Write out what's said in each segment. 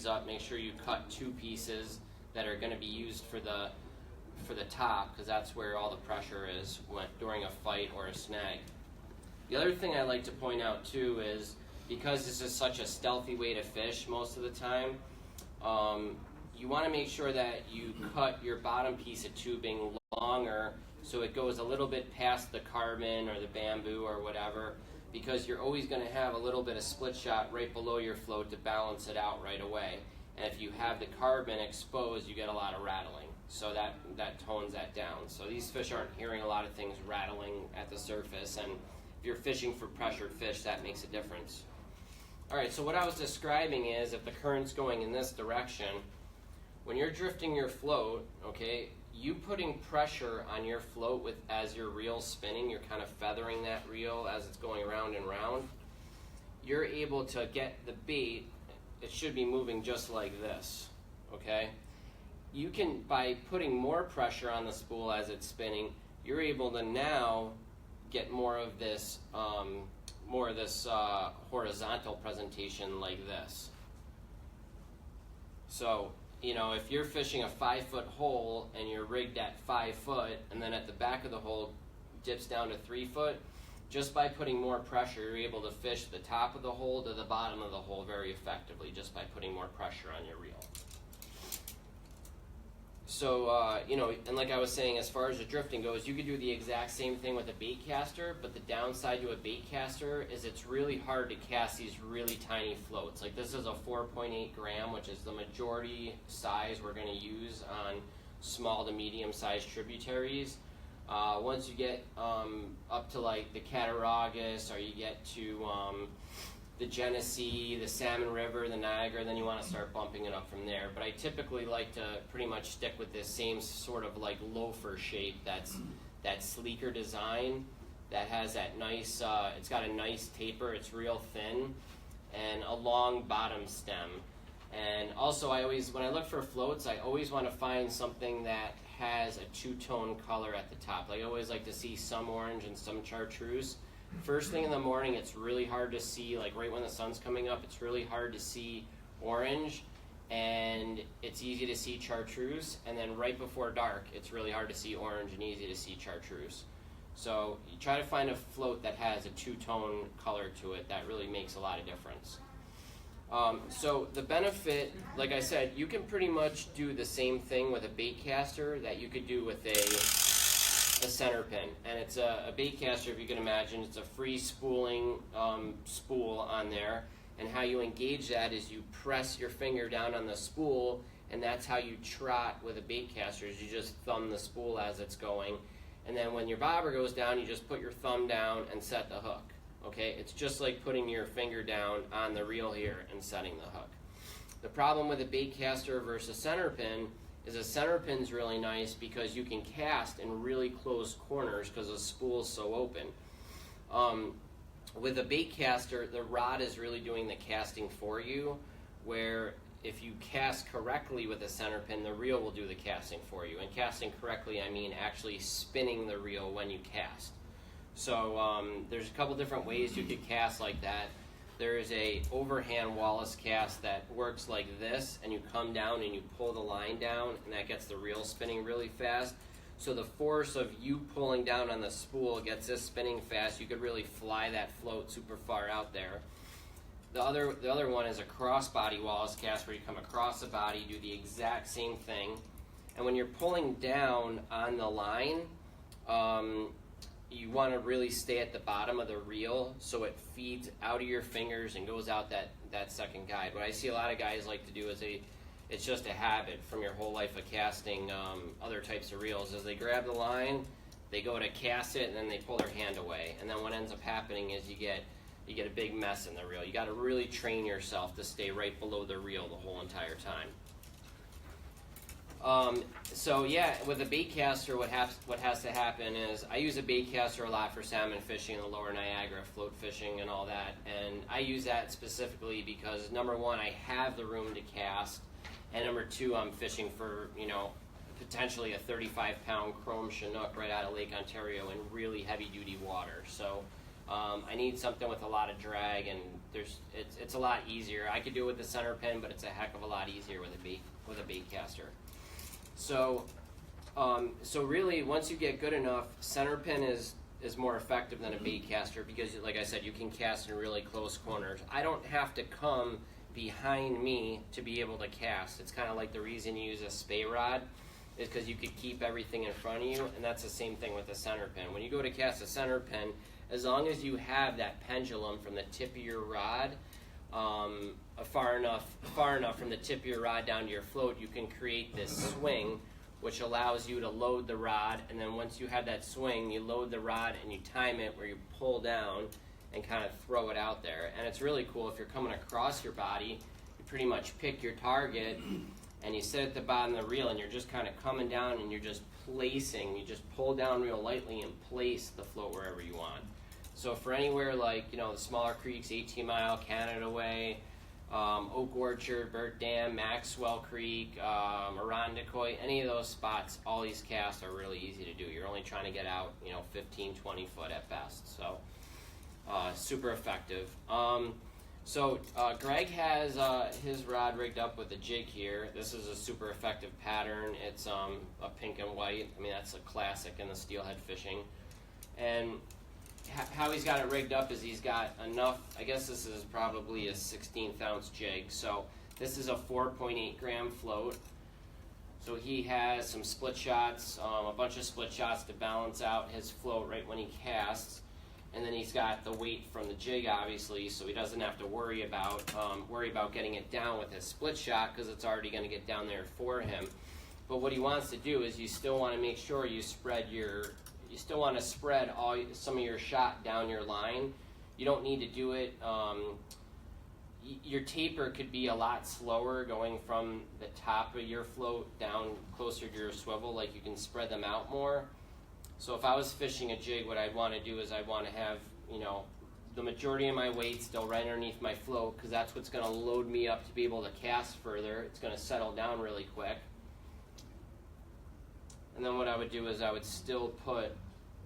up, make sure you cut 2 pieces that are going to be used for the top, because that's where all the pressure is during a fight or a snag. The other thing I like to point out too is, because this is such a stealthy way to fish most of the time, you want to make sure that you cut your bottom piece of tubing longer so it goes a little bit past the carbon or the bamboo or whatever, because you're always going to have a little bit of split shot right below your float to balance it out right away. And if you have the carbon exposed, you get a lot of rattling. So that tones that down. So these fish aren't hearing a lot of things rattling at the surface, and if you're fishing for pressured fish, that makes a difference. All right, so what I was describing is, if the current's going in this direction, when you're drifting your float, okay, you putting pressure on your float as your reel's spinning, you're kind of feathering that reel as it's going round and round, you're able to get the bait, it should be moving just like this, okay? You can, by putting more pressure on the spool as it's spinning, you're able to now get more of this horizontal presentation like this. So, you know, if you're fishing a 5-foot hole and you're rigged at 5 foot, and then at the back of the hole dips down to 3 foot, just by putting more pressure, you're able to fish the top of the hole to the bottom of the hole very effectively, just by putting more pressure on your reel. So, you know, and like I was saying, as far as the drifting goes, you could do the exact same thing with a baitcaster, but the downside to a baitcaster is it's really hard to cast these really tiny floats. Like, this is a 4.8 gram, which is the majority size we're going to use on small to medium sized tributaries. Once you get up to like the Cattaraugus, or you get to the Genesee, the Salmon River, the Niagara, then you want to start bumping it up from there. But I typically like to pretty much stick with this same sort of like loafer shape, that's that sleeker design, that has that nice, it's got a nice taper, it's real thin, and a long bottom stem. And also, when I look for floats, I always want to find something that has a 2-tone color at the top. I always like to see some orange and some chartreuse. First thing in the morning, it's really hard to see, like right when the sun's coming up, it's really hard to see orange, and it's easy to see chartreuse. And then right before dark, it's really hard to see orange and easy to see chartreuse. So you try to find a float that has a 2-tone color to it. That really makes a lot of difference. So the benefit, like I said, you can pretty much do the same thing with a baitcaster that you could do with a Centerpin. And it's a baitcaster, if you can imagine, it's a free spooling spool on there. And how you engage that is you press your finger down on the spool, and that's how you trot with a baitcaster, is you just thumb the spool as it's going. And then when your bobber goes down, you just put your thumb down and set the hook. Okay, it's just like putting your finger down on the reel here and setting the hook. The problem with a baitcaster versus Centerpin is a Centerpin's really nice because you can cast in really close corners because the spool's so open. With a baitcaster, the rod is really doing the casting for you, where if you cast correctly with a Centerpin, the reel will do the casting for you. And casting correctly, I mean actually spinning the reel when you cast. So there's a couple different ways you could cast like that. There's a overhand Wallis cast that works like this, and you come down and you pull the line down, and that gets the reel spinning really fast. So the force of you pulling down on the spool gets this spinning fast. You could really fly that float super far out there. The other one is a crossbody Wallis cast, where you come across the body, do the exact same thing, and when you're pulling down on the line, you want to really stay at the bottom of the reel so it feeds out of your fingers and goes out that second guide. What I see a lot of guys like to do is it's just a habit from your whole life of casting other types of reels, is they grab the line, they go to cast it, and then they pull their hand away. And then what ends up happening is you get a big mess in the reel. You got to really train yourself to stay right below the reel the whole entire time. So yeah, with a baitcaster, what has to happen is, I use a baitcaster a lot for salmon fishing in the lower Niagara, float fishing and all that, and I use that specifically because, number one, I have the room to cast, and number two, I'm fishing for, you know, potentially a 35-pound chrome Chinook right out of Lake Ontario in really heavy-duty water. So I need something with a lot of drag, and it's a lot easier. I could do it with the Centerpin, but it's a heck of a lot easier with a baitcaster. So really, once you get good enough, Centerpin is more effective than a baitcaster because, like I said, you can cast in really close corners. I don't have to come behind me to be able to cast. It's kind of like the reason you use a spay rod is because you could keep everything in front of you, and that's the same thing with a Centerpin. When you go to cast a Centerpin, as long as you have that pendulum from the tip of your rod far enough from the tip of your rod down to your float, you can create this swing, which allows you to load the rod, and then once you have that swing, you load the rod and you time it where you pull down and kind of throw it out there. And it's really cool if you're coming across your body, you pretty much pick your target and you sit at the bottom of the reel and you're just kind of coming down and you're just placing, you just pull down real lightly and place the float wherever you want. So for anywhere like, the smaller creeks, 18 Mile, Canada Way, Oak Orchard, Burt Dam, Maxwell Creek, Irondequoit, any of those spots, all these casts are really easy to do. You're only trying to get out, 15, 20 foot at best. So super effective. Greg has his rod rigged up with a jig here. This is a super effective pattern. It's a pink and white. I mean, that's a classic in the steelhead fishing. And how he's got it rigged up is he's got enough, I guess this is probably a 16th ounce jig. So this is a 4.8 gram float. So he has some split shots, a bunch of split shots to balance out his float right when he casts. And then he's got the weight from the jig, obviously, so he doesn't have to worry about getting it down with his split shot because it's already going to get down there for him. But what he wants to do is you still want to make sure you spread some of your shot down your line. You don't need to do it. Your taper could be a lot slower going from the top of your float down closer to your swivel, like you can spread them out more. So if I was fishing a jig, what I'd want to do is I'd want to have, the majority of my weight still right underneath my float because that's what's going to load me up to be able to cast further. It's going to settle down really quick. And then what I would do is I would still put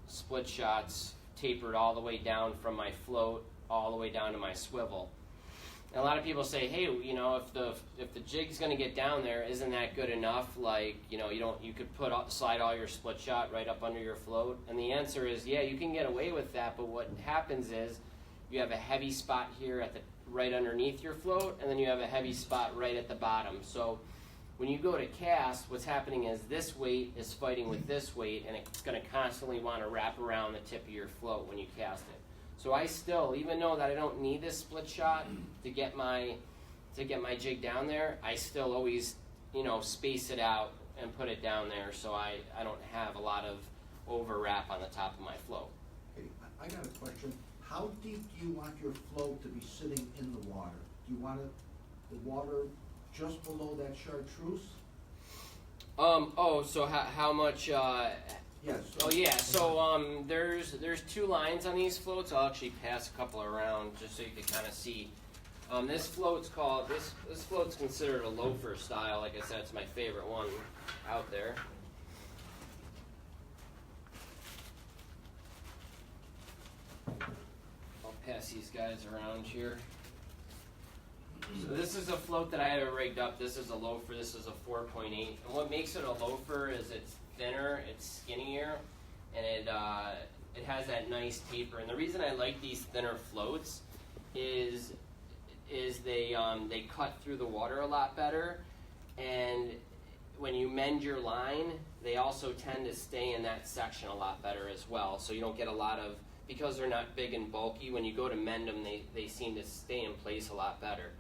split shots tapered all the way down from my float all the way down to my swivel. And a lot of people say, hey, if the jig's going to get down there, isn't that good enough? Like, you could slide all your split shot right up under your float. And the answer is, yeah, you can get away with that. But what happens is you have a heavy spot here right underneath your float, and then you have a heavy spot right at the bottom. So when you go to cast, what's happening is this weight is fighting with this weight, and it's going to constantly want to wrap around the tip of your float when you cast it. So I still, even though that I don't need this split shot to get my jig down there, I still always, space it out and put it down there so I don't have a lot of overwrap on the top of my float. Okay, I got a question. How deep do you want your float to be sitting in the water? Do you want the water just below that chartreuse? So how much? Yes. Oh yeah. So there's two lines on these floats. I'll actually pass a couple around just so you can kind of see. This float's considered a Loafer style. Like I said, it's my favorite one out there. I'll pass these guys around here. So this is a float that I had rigged up. This is a Loafer. This is a 4.8. And what makes it a Loafer is it's thinner, it's skinnier, and it has that nice taper. And the reason I like these thinner floats is they cut through the water a lot better, and when you mend your line, they also tend to stay in that section a lot better as well. So you don't get a lot of, because they're not big and bulky, when you go to mend them, they seem to stay in place a lot better.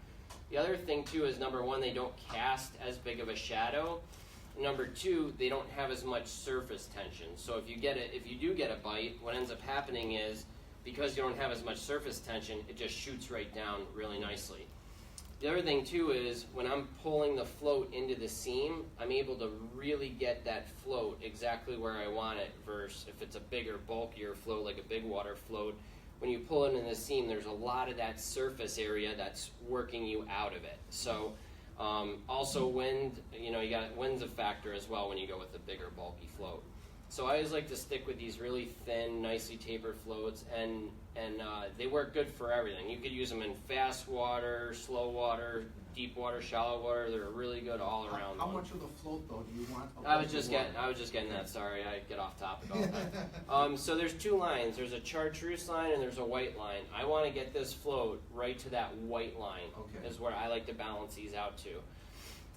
The other thing too is, number one, they don't cast as big of a shadow. Number two, they don't have as much surface tension. So if you do get a bite, what ends up happening is, because you don't have as much surface tension, it just shoots right down really nicely. The other thing too is, when I'm pulling the float into the seam, I'm able to really get that float exactly where I want it, versus if it's a bigger, bulkier float like a big water float, when you pull it in the seam, there's a lot of that surface area that's working you out of it. So also wind, wind's a factor as well when you go with a bigger, bulky float. So I always like to stick with these really thin, nicely tapered floats, and they work good for everything. You could use them in fast water, slow water, deep water, shallow water. They're really good all around. How much of the float though do you want? I was just getting that. Sorry, I get off topic all the time. So there's two lines. There's a chartreuse line and there's a white line. I want to get this float right to that white line. Okay. Is where I like to balance these out to.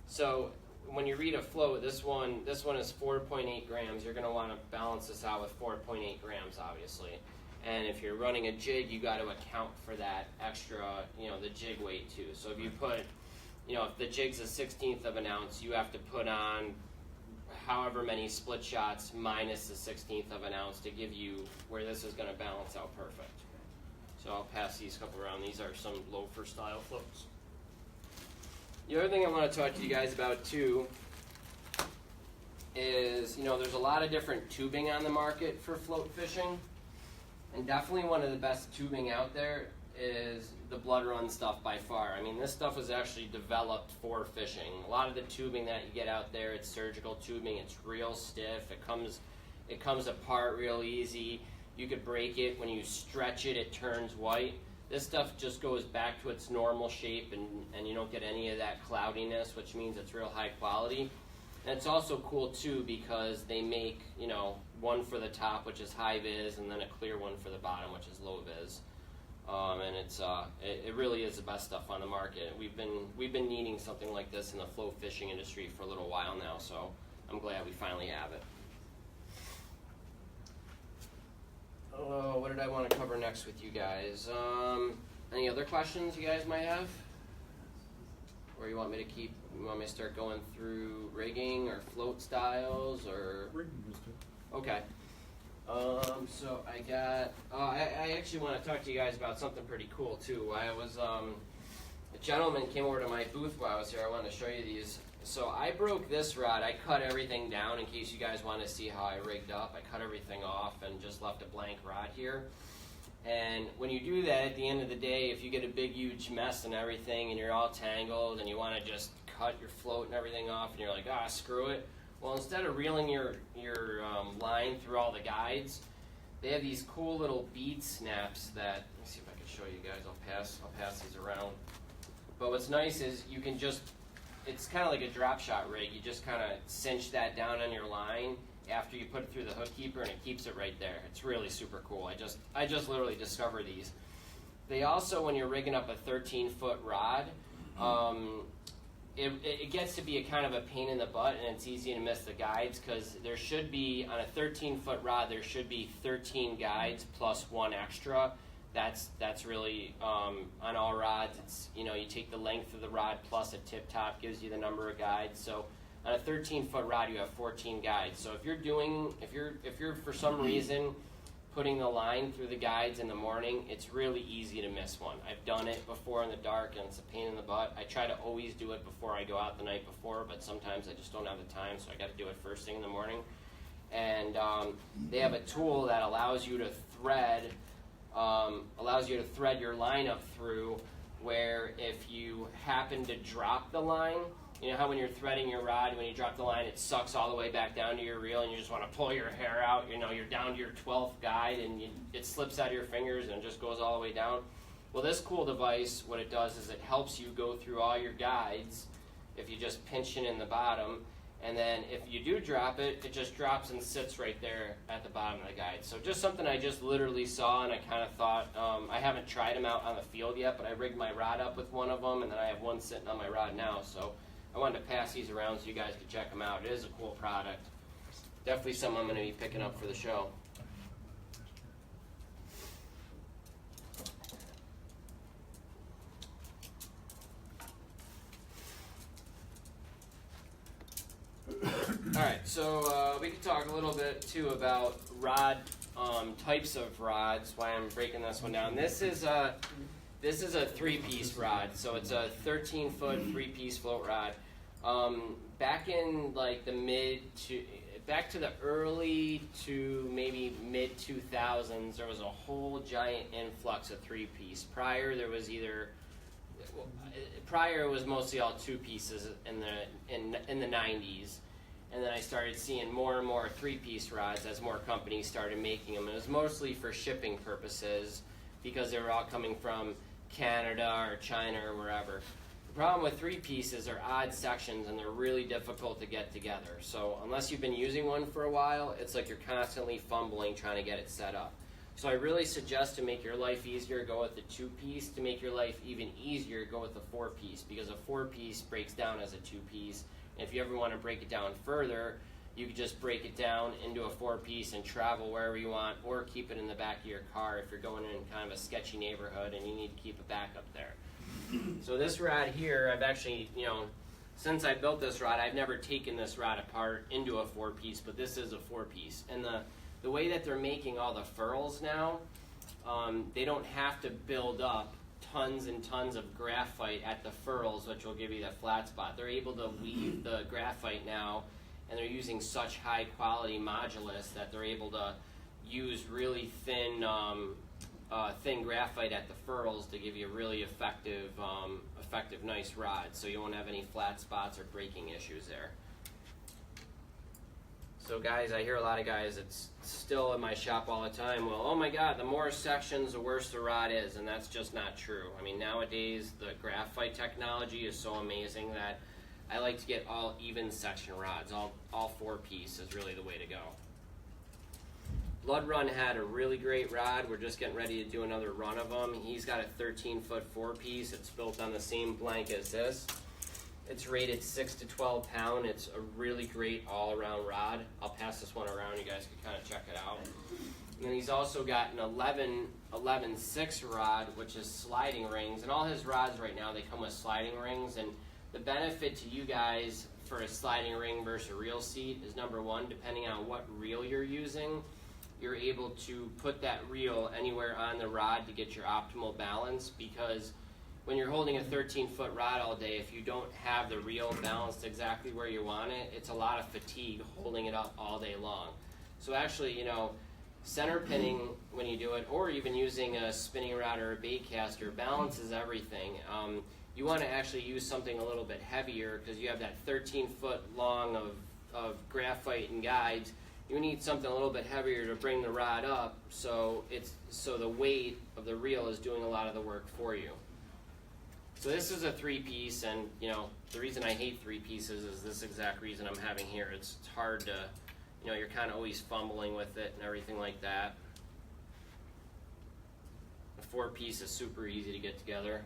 So when you read a float, this one is 4.8 grams. You're going to want to balance this out with 4.8 grams, obviously. And if you're running a jig, you got to account for that extra, the jig weight too. So if you put, if the jig's a 1/16 of an ounce, you have to put on however many split shots minus the 1/16 of an ounce to give you where this is going to balance out perfect. So I'll pass these couple around. These are some loafer style floats. The other thing I want to talk to you guys about too is, there's a lot of different tubing on the market for float fishing. And definitely one of the best tubing out there is the blood run stuff by far. I mean, this stuff was actually developed for fishing. A lot of the tubing that you get out there, it's surgical tubing. It's real stiff. It comes apart real easy. You could break it. When you stretch it, it turns white. This stuff just goes back to its normal shape, and you don't get any of that cloudiness, which means it's real high quality. And it's also cool too because they make, one for the top, which is high vis, and then a clear one for the bottom, which is low vis. And it really is the best stuff on the market. We've been needing something like this in the float fishing industry for a little while now, so I'm glad we finally have it. What did I want to cover next with you guys? Any other questions you guys might have? Or you want me to start going through rigging or float styles or? Rigging is good. Okay. So I got, I actually want to talk to you guys about something pretty cool too. I was, a gentleman came over to my booth while I was here. I wanted to show you these. So I broke this rod. I cut everything down in case you guys want to see how I rigged up. I cut everything off and just left a blank rod here. And when you do that, at the end of the day, if you get a big, huge mess and everything and you're all tangled and you want to just cut your float and everything off and you're like, screw it. Well, instead of reeling your line through all the guides, they have these cool little bead snaps that, let me see if I can show you guys. I'll pass these around. But what's nice is you can just, it's kind of like a drop shot rig. You just kind of cinch that down on your line after you put it through the hook keeper, and it keeps it right there. It's really super cool. I just literally discovered these. They also, when you're rigging up a 13-foot rod, it gets to be a kind of a pain in the butt, and it's easy to miss the guides because there should be, on a 13-foot rod, there should be 13 guides plus one extra. That's really, on all rods, it's, you take the length of the rod plus a tip top gives you the number of guides. So on a 13-foot rod, you have 14 guides. So if you're for some reason putting the line through the guides in the morning, it's really easy to miss one. I've done it before in the dark, and it's a pain in the butt. I try to always do it before I go out the night before, but sometimes I just don't have the time, so I got to do it first thing in the morning. And they have a tool that allows you to thread your line up through, where if you happen to drop the line, you know how when you're threading your rod, when you drop the line, it sucks all the way back down to your reel, and you just want to pull your hair out. You're down to your 12th guide, and it slips out of your fingers and just goes all the way down. Well, this cool device, what it does is it helps you go through all your guides if you just pinch it in the bottom. And then if you do drop it, it just drops and sits right there at the bottom of the guide. So just something I just literally saw, and I kind of thought, I haven't tried them out on the field yet, but I rigged my rod up with one of them, and then I have one sitting on my rod now. So I wanted to pass these around so you guys could check them out. It is a cool product. Definitely something I'm going to be picking up for the show. Alright, so we could talk a little bit too about rod types of rods, why I'm breaking this one down. This is a 3-piece rod, so it's a 13-foot 3-piece float rod. Back in like back to the early to maybe mid 2000s, there was a whole giant influx of 3-piece. Prior it was mostly all 2 pieces in the 90s. And then I started seeing more and more 3-piece rods as more companies started making them. It was mostly for shipping purposes because they were all coming from Canada or China or wherever. The problem with 3-pieces are odd sections and they're really difficult to get together. So unless you've been using one for a while, it's like you're constantly fumbling trying to get it set up. So I really suggest, to make your life easier, go with the 2-piece. To make your life even easier, go with the 4-piece, because a 4-piece breaks down as a 2-piece. If you ever want to break it down further, you could just break it down into a 4-piece and travel wherever you want, or keep it in the back of your car if you're going in kind of a sketchy neighborhood and you need to keep a backup there. So this rod here, I've actually, since I built this rod, I've never taken this rod apart into a 4-piece, but this is a 4-piece. And the way that they're making all the furls now, they don't have to build up tons and tons of graphite at the furls, which will give you that flat spot. They're able to weave the graphite now, and they're using such high quality modulus that they're able to use really thin graphite at the furls to give you a really effective nice rod, so you won't have any flat spots or breaking issues there. So guys, I hear a lot of guys, it's still in my shop all the time, well, oh my god, the more sections, the worse the rod is, and that's just not true. I mean, nowadays, the graphite technology is so amazing that I like to get all even section rods. All 4-piece is really the way to go. Blood Run had a really great rod. We're just getting ready to do another run of them. He's got a 13-foot 4-piece. It's built on the same blank as this. It's rated 6 to 12 pound. It's a really great all-around rod. I'll pass this one around. You guys can kind of check it out. And then he's also got an 11-6 rod, which is sliding rings. And all his rods right now, they come with sliding rings. And the benefit to you guys for a sliding ring versus a reel seat is, number one, depending on what reel you're using, you're able to put that reel anywhere on the rod to get your optimal balance, because when you're holding a 13-foot rod all day, if you don't have the reel balanced exactly where you want it, it's a lot of fatigue holding it up all day long. So actually, center pinning when you do it, or even using a spinning rod or a baitcaster, balances everything. You want to actually use something a little bit heavier because you have that 13-foot long of graphite and guides. You need something a little bit heavier to bring the rod up, so the weight of the reel is doing a lot of the work for you. So this is a 3-piece, and the reason I hate 3-pieces is this exact reason I'm having here. It's hard to, you're kind of always fumbling with it and everything like that. A 4-piece is super easy to get together.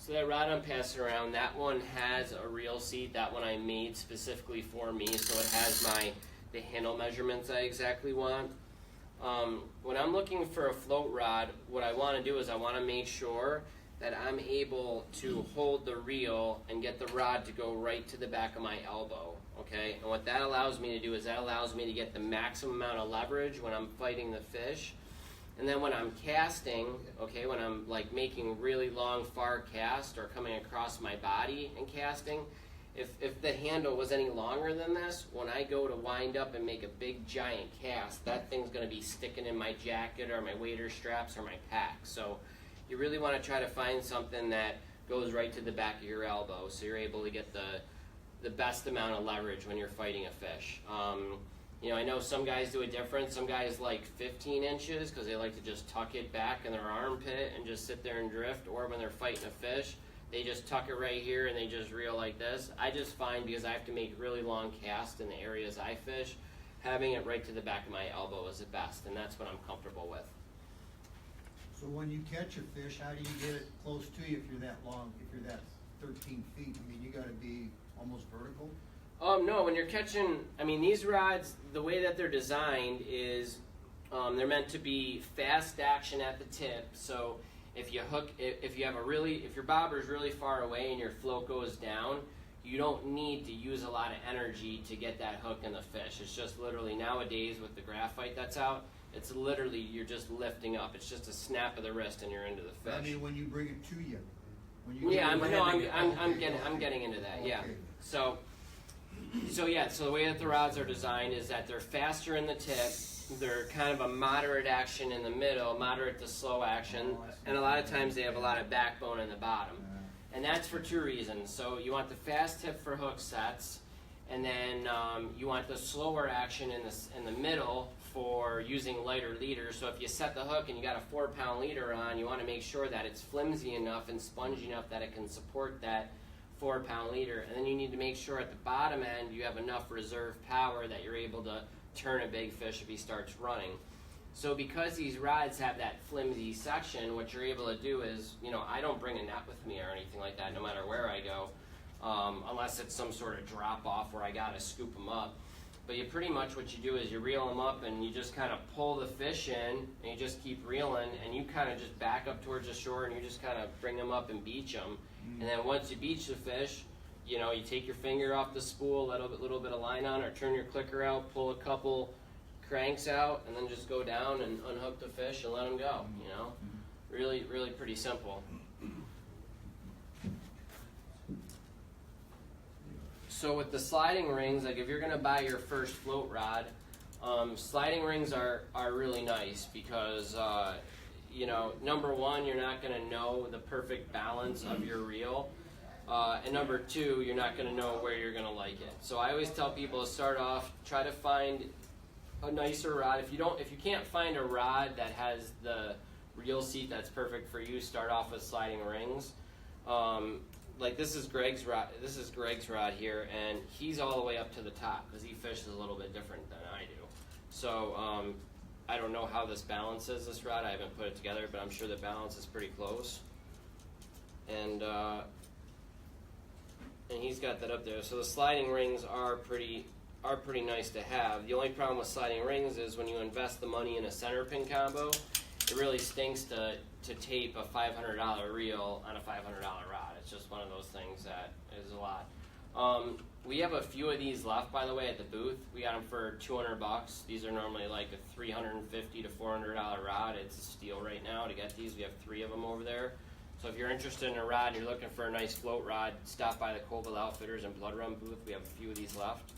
So that rod I'm passing around, that one has a reel seat. That one I made specifically for me, so it has the handle measurements I exactly want. When I'm looking for a float rod, what I want to do is I want to make sure that I'm able to hold the reel and get the rod to go right to the back of my elbow, okay? And what that allows me to do is that allows me to get the maximum amount of leverage when I'm fighting the fish. And then when I'm casting, okay, when I'm like making really long far cast or coming across my body and casting, if the handle was any longer than this, when I go to wind up and make a big giant cast, that thing's going to be sticking in my jacket or my wader straps or my pack. So you really want to try to find something that goes right to the back of your elbow, so you're able to get the best amount of leverage when you're fighting a fish. I know some guys do it different. Some guys like 15 inches because they like to just tuck it back in their armpit and just sit there and drift. Or when they're fighting a fish, they just tuck it right here and they just reel like this. I just find, because I have to make really long casts in the areas I fish, having it right to the back of my elbow is the best, and that's what I'm comfortable with. So when you catch a fish, how do you get it close to you if you're that long, if you're that 13 feet? I mean, you got to be almost vertical? No, when you're catching, these rods, the way that they're designed is they're meant to be fast action at the tip. So if your bobber is really far away and your float goes down, you don't need to use a lot of energy to get that hook in the fish. It's just literally, nowadays with the graphite that's out, it's literally, you're just lifting up. It's just a snap of the wrist and you're into the fish. I mean, when you bring it to you. When you Yeah, get I'm landing, getting into that. Yeah. Okay. So the way that the rods are designed is that they're faster in the tip. They're kind of a moderate action in the middle, moderate to slow action, and a lot of times they have a lot of backbone in the bottom. And that's for two reasons. So you want the fast tip for hook sets, and then you want the slower action in the middle for using lighter leaders. So if you set the hook and you got a 4-pound leader on, you want to make sure that it's flimsy enough and spongy enough that it can support that 4-pound leader. And then you need to make sure at the bottom end you have enough reserve power that you're able to turn a big fish if he starts running. So because these rods have that flimsy section, what you're able to do is, I don't bring a net with me or anything like that no matter where I go, unless it's some sort of drop off where I gotta scoop them up. But you pretty much what you do is you reel them up and you just kind of pull the fish in and you just keep reeling and you kind of just back up towards the shore and you just kind of bring them up and beach them. And then once you beach the fish, you take your finger off the spool, let a little bit of line on, or turn your clicker out, pull a couple cranks out, and then just go down and unhook the fish and let them go. Really, really pretty simple. So with the sliding rings, like if you're gonna buy your first float rod, sliding rings are really nice because number one, you're not gonna know the perfect balance of your reel. And number two, you're not going to know where you're going to like it. So I always tell people to start off, try to find a nicer rod. If you can't find a rod that has the reel seat that's perfect for you, start off with sliding rings. Like this is Greg's rod. This is Greg's rod here, and he's all the way up to the top because he fishes a little bit different than I do. So I don't know how this balances this rod. I haven't put it together, but I'm sure the balance is pretty close. And he's got that up there. So the sliding rings are pretty nice to have. The only problem with sliding rings is when you invest the money in a Centerpin combo, it really stinks to tape a $500 reel on a $500 rod. It's just one of those things that is a lot. We have a few of these left, by the way, at the booth. We got them for $200. These are normally like a $350 to $400 rod. It's a steal right now to get these. We have 3 of them over there. So if you're interested in a rod and you're looking for a nice float rod, stop by the Colville Outfitters and Blood Run booth. We have a few of these left.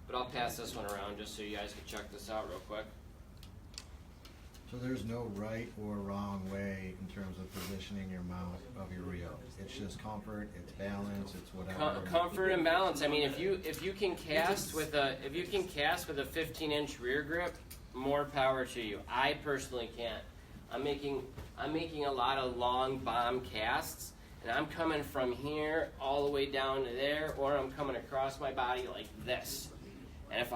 But I'll pass this one around just so you guys can check this out real quick. So there's no right or wrong way in terms of positioning your mount of your reel. It's just comfort, it's balance, it's whatever. Comfort and balance. I mean, if you can cast with a 15-inch rear grip, more power to you. I personally can't. I'm making a lot of long bomb casts, and I'm coming from here all the way down to there, or I'm coming across my body like this. And if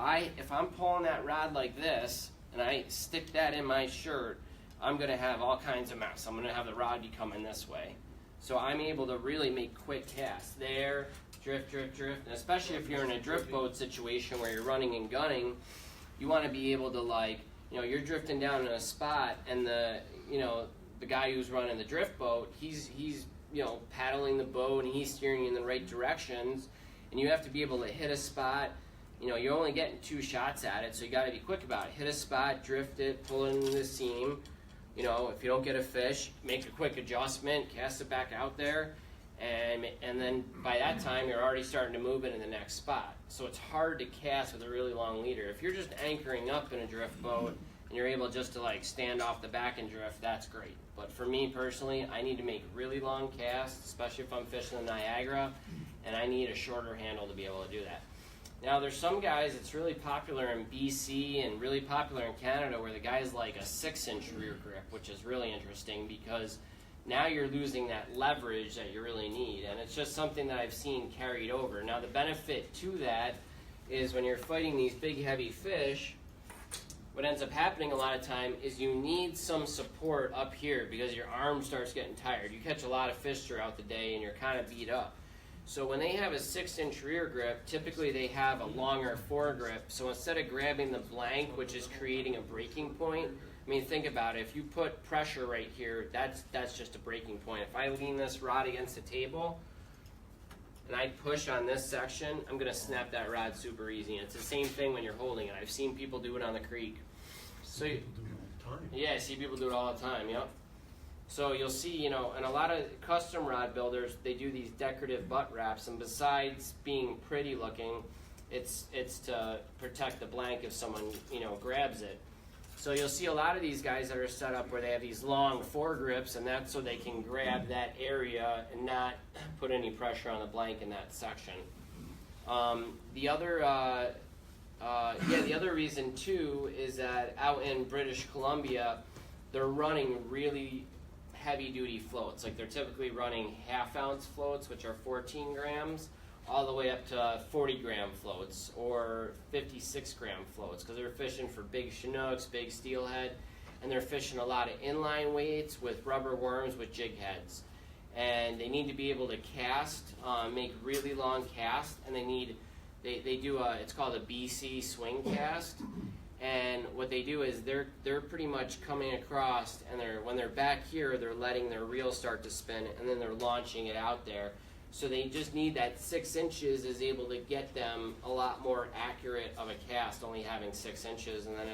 I'm pulling that rod like this, and I stick that in my shirt, I'm going to have all kinds of mess. I'm going to have the rod be coming this way. So I'm able to really make quick casts. There, drift, drift, drift. And especially if you're in a drift boat situation where you're running and gunning, you want to be able to you're drifting down in a spot, and the guy who's running the drift boat, he's paddling the boat and he's steering you in the right directions, and you have to be able to hit a spot. You're only getting 2 shots at it, so you got to be quick about it. Hit a spot, drift it, pull it into the seam. If you don't get a fish, make a quick adjustment, cast it back out there, and then by that time you're already starting to move into the next spot. So it's hard to cast with a really long leader. If you're just anchoring up in a drift boat and you're able just to stand off the back and drift, that's great. But for me personally, I need to make really long casts, especially if I'm fishing the Niagara, and I need a shorter handle to be able to do that. Now there's some guys, it's really popular in BC and really popular in Canada, where the guy's like a 6-inch rear grip, which is really interesting because now you're losing that leverage that you really need, and it's just something that I've seen carried over. Now the benefit to that is when you're fighting these big heavy fish, what ends up happening a lot of time is you need some support up here because your arm starts getting tired. You catch a lot of fish throughout the day and you're kind of beat up. So when they have a 6-inch rear grip, typically they have a longer foregrip. So instead of grabbing the blank, which is creating a breaking point, I mean, think about it. If you put pressure right here, that's just a breaking point. If I lean this rod against the table and I push on this section, I'm going to snap that rod super easy. And it's the same thing when you're holding it. I've seen people do it on the creek. So People do it all the time. yeah, I see people do it all the time, yep. So you'll see, you know, and a lot of custom rod builders, they do these decorative butt wraps, and besides being pretty looking, it's to protect the blank if someone, you know, grabs it. So you'll see a lot of these guys that are set up where they have these long foregrips, and that's so they can grab that area and not put any pressure on the blank in that section. The other reason too is that out in British Columbia, they're running really heavy-duty floats. Like they're typically running half-ounce floats, which are 14 grams, all the way up to 40-gram floats or 56-gram floats, because they're fishing for big Chinooks, big steelhead, and they're fishing a lot of inline weights with rubber worms with jig heads. And they need to be able to cast, make really long casts, and they do it's called a BC swing cast. And what they do is they're pretty much coming across, and when they're back here, they're letting their reel start to spin, and then they're launching it out there. So they just need that 6 inches is able to get them a lot more accurate of a cast, only having 6 inches, and then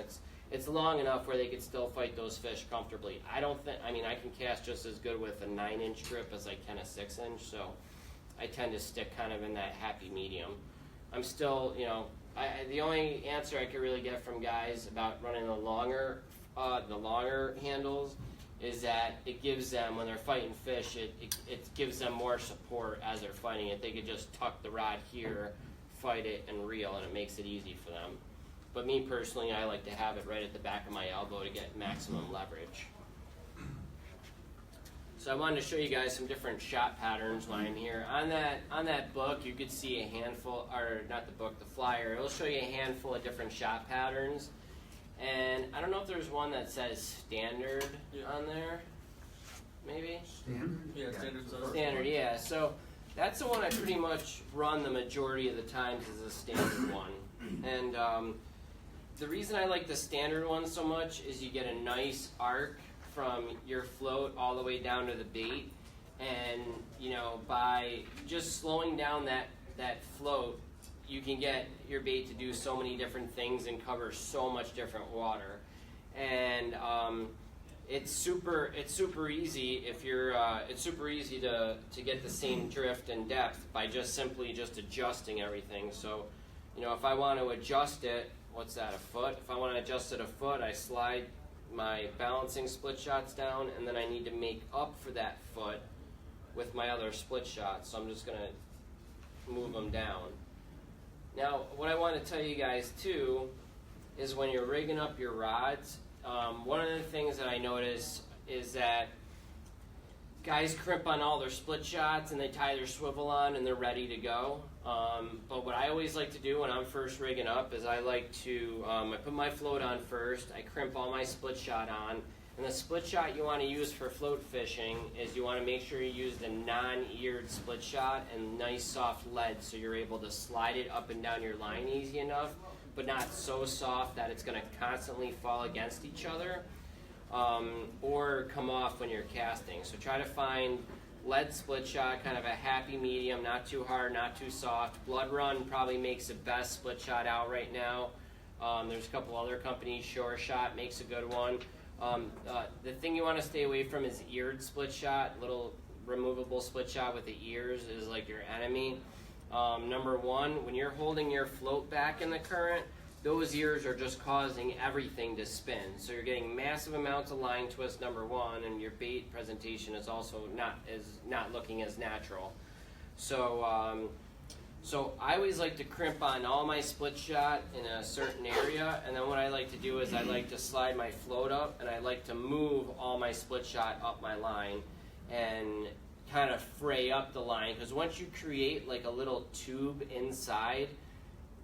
it's long enough where they can still fight those fish comfortably. I can cast just as good with a 9-inch grip as I can a 6-inch, so I tend to stick kind of in that happy medium. I'm still, you know, the only answer I could really get from guys about running the longer handles is that it gives them, when they're fighting fish, it gives them more support as they're fighting it. They could just tuck the rod here, fight it, and reel, and it makes it easy for them. But me personally, I like to have it right at the back of my elbow to get maximum leverage. So I wanted to show you guys some different shot patterns while I'm here. On that book, you could see a handful, or not the book, the flyer. It'll show you a handful of different shot patterns. And I don't know if there's one that says standard on there, maybe? Standard? Yeah, standard. Standard, yeah. So that's the one I pretty much run the majority of the times is a standard one. And the reason I like the standard one so much is you get a nice arc from your float all the way down to the bait. And, you know, by just slowing down that float, you can get your bait to do so many different things and cover so much different water. And it's super easy if you're it's super easy to get the same drift and depth by simply adjusting everything. So, you know, if I want to adjust it, what's that, a foot? If I want to adjust it a foot, I slide my balancing split shots down, and then I need to make up for that foot with my other split shots. So I'm just going to move them down. Now, what I want to tell you guys too is when you're rigging up your rods, one of the things that I notice is that guys crimp on all their split shots and they tie their swivel on and they're ready to go. But what I always like to do when I'm first rigging up is I like to, I put my float on first, I crimp all my split shot on, and the split shot you want to use for float fishing is you want to make sure you use the non-eared split shot and nice soft lead so you're able to slide it up and down your line easy enough, but not so soft that it's going to constantly fall against each other or come off when you're casting. So try to find lead split shot, kind of a happy medium, not too hard, not too soft. Blood Run probably makes the best split shot out right now. There's a couple other companies. Shore Shot makes a good one. The thing you want to stay away from is eared split shot. Little removable split shot with the ears is like your enemy. Number one, when you're holding your float back in the current, those ears are just causing everything to spin. So you're getting massive amounts of line twist, number one, and your bait presentation is also not looking as natural. So so I always like to crimp on all my split shot in a certain area, and then what I like to do is I like to slide my float up, and I like to move all my split shot up my line and kind of fray up the line, because once you create like a little tube inside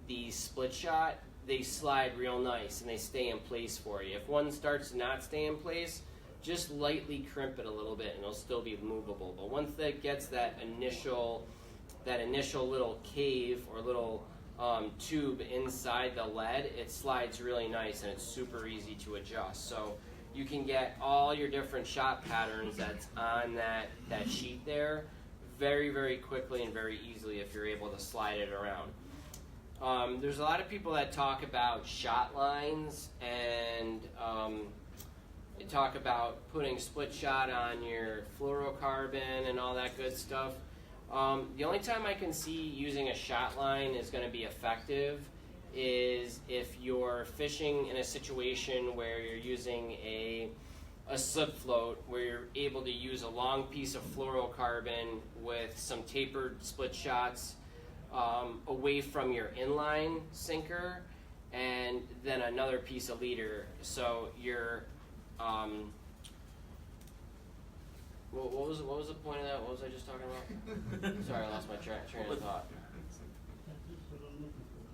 the split shot, they slide real nice and they stay in place for you. If one starts to not stay in place, just lightly crimp it a little bit and it'll still be movable. But once that gets that initial little cave or little tube inside the lead, it slides really nice and it's super easy to adjust. So you can get all your different shot patterns that's on that sheet there very, very quickly and very easily if you're able to slide it around. There's a lot of people that talk about shot lines and you talk about putting split shot on your fluorocarbon and all that good stuff. The only time I can see using a shot line is going to be effective is if you're fishing in a situation where you're using a slip float, where you're able to use a long piece of fluorocarbon with some tapered split shots away from your inline sinker, and then another piece of leader. So you're what was the point of that? What was I just talking about? Sorry, I lost my train of thought.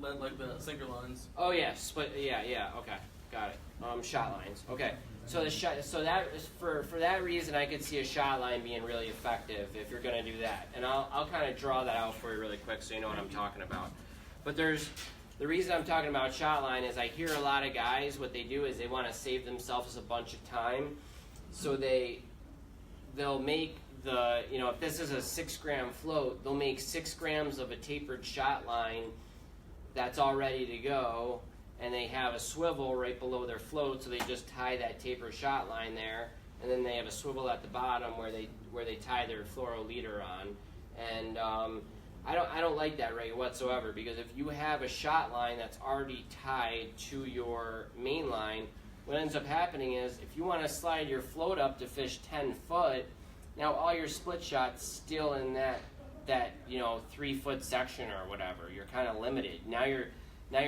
Like the sinker lines. Oh yeah, split. Yeah. Okay, got it. Shot lines. Okay, so the shot. So that is for that reason, I could see a shot line being really effective if you're going to do that. And I'll kind of draw that out for you really quick so you know what I'm talking about. But the reason I'm talking about shot line is I hear a lot of guys, what they do is they want to save themselves a bunch of time, so they'll make if this is a 6 gram float, they'll make 6 grams of a tapered shot line that's all ready to go, and they have a swivel right below their float, so they just tie that tapered shot line there, and then they have a swivel at the bottom where they tie their fluoro leader on. And I don't like that rate whatsoever, because if you have a shot line that's already tied to your main line, what ends up happening is if you want to slide your float up to fish 10 foot, now all your split shots still in that 3 foot section or whatever. You're kind of limited. Now you're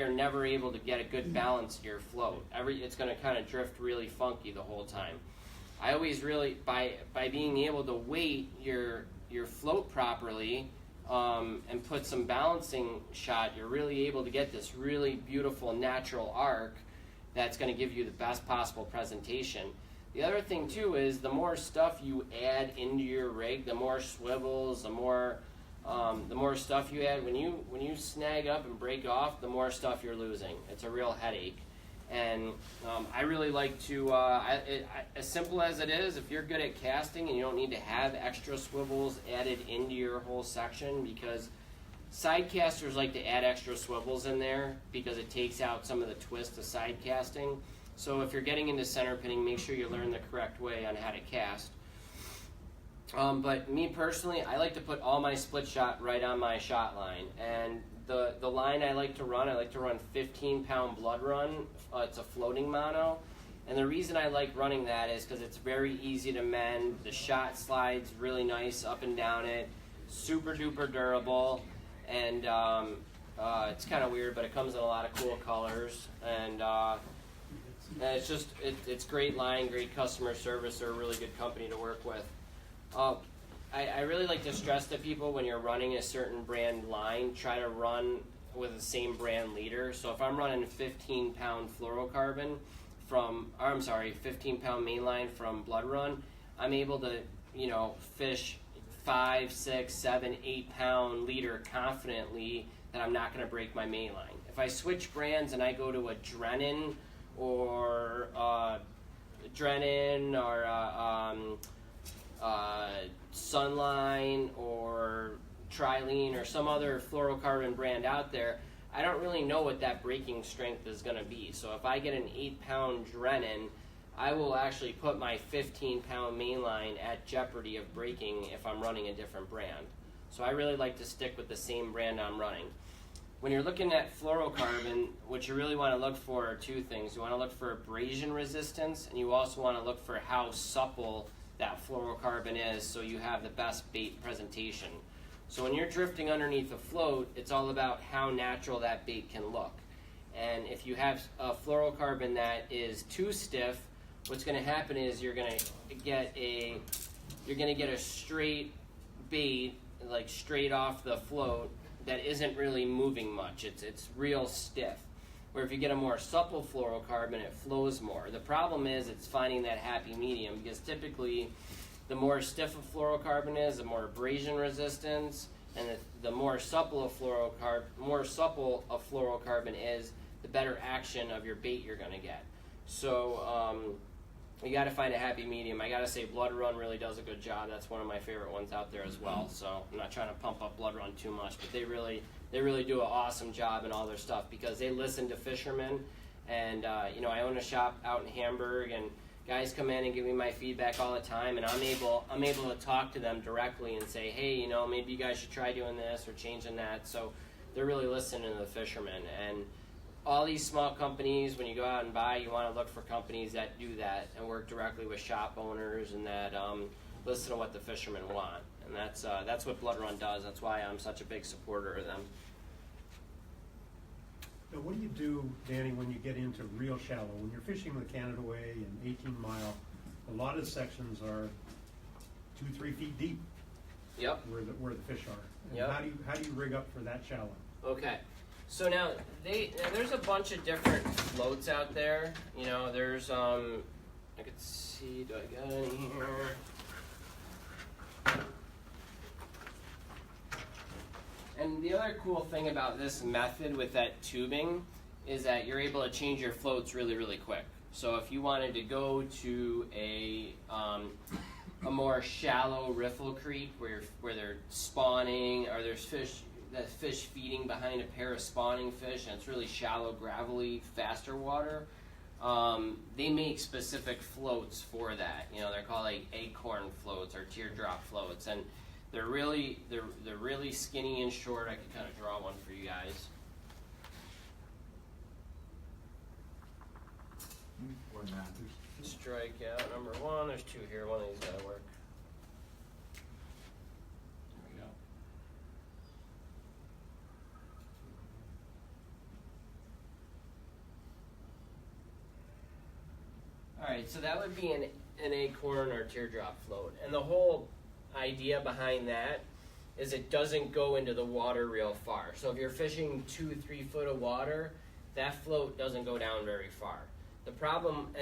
never able to get a good balance to your float. It's going to kind of drift really funky the whole time. I always really by being able to weight your float properly and put some balancing shot, you're really able to get this really beautiful natural arc that's going to give you the best possible presentation. The other thing too is the more stuff you add into your rig, the more swivels, the more stuff you add. When you snag up and break off, the more stuff you're losing. It's a real headache. And I really like to, as simple as it is, if you're good at casting and you don't need to have extra swivels added into your whole section, because side casters like to add extra swivels in there because it takes out some of the twist of side casting. So if you're getting into center pinning, make sure you learn the correct way on how to cast. But me personally, I like to put all my split shot right on my shot line. And the line I like to run 15-pound blood run. It's a floating mono. And the reason I like running that is because it's very easy to mend. The shot slides really nice up and down it. Super duper durable. And it's kind of weird, but it comes in a lot of cool colors. And it's great line, great customer service. They're a really good company to work with. I really like to stress to people, when you're running a certain brand line, try to run with the same brand leader. So if I'm running 15-pound fluorocarbon 15-pound mainline from Blood Run, I'm able to, fish 5, 6, 7, 8-pound leader confidently that I'm not going to break my mainline. If I switch brands and I go to a Drennan or Sunline or Trilene or some other fluorocarbon brand out there, I don't really know what that breaking strength is going to be. So if I get an 8-pound Drennan, I will actually put my 15-pound mainline at jeopardy of breaking if I'm running a different brand. So I really like to stick with the same brand I'm running. When you're looking at fluorocarbon, what you really want to look for are two things. You want to look for abrasion resistance, and you also want to look for how supple that fluorocarbon is, so you have the best bait presentation. So when you're drifting underneath a float, it's all about how natural that bait can look. And if you have a fluorocarbon that is too stiff, what's going to happen is you're going to get a straight bait, like straight off the float, that isn't really moving much. It's real stiff. Where if you get a more supple fluorocarbon, it flows more. The problem is it's finding that happy medium, because typically the more stiff a fluorocarbon is, the more abrasion resistance, and the more supple a fluorocarbon is, the better action of your bait you're going to get. So you got to find a happy medium. I got to say Blood Run really does a good job. That's one of my favorite ones out there as well. So I'm not trying to pump up Blood Run too much, but they really do an awesome job in all their stuff, because they listen to fishermen. And I own a shop out in Hamburg, and guys come in and give me my feedback all the time, and I'm able to talk to them directly and say, hey, you know, maybe you guys should try doing this or changing that. So they're really listening to the fishermen. And all these small companies, when you go out and buy, you want to look for companies that do that and work directly with shop owners and that listen to what the fishermen want. And that's what Blood Run does. That's why I'm such a big supporter of them. Now, what do you do, Danny, when you get into real shallow? When you're fishing the Canada Way and 18 Mile, a lot of sections are 2-3 feet deep. Yep. Where the fish are. And Yep. How do you rig up for that shallow? Okay. So now there's a bunch of different floats out there. You know, there's I could see, do I got any here? And the other cool thing about this method with that tubing is that you're able to change your floats really, really quick. So if you wanted to go to a more shallow riffle creek where they're spawning, or there's fish feeding behind a pair of spawning fish, and it's really shallow, gravelly, faster water, they make specific floats for that. You know, they're called like acorn floats or teardrop floats, and they're really skinny and short. I could kind of draw one for you guys. Or not. Strike out number one. There's two here. One of these gotta work. There we go. All right, so that would be an acorn or teardrop float, and the whole idea behind that is it doesn't go into the water real far. So if you're fishing 2-3 foot of water, that float doesn't go down very far. The problem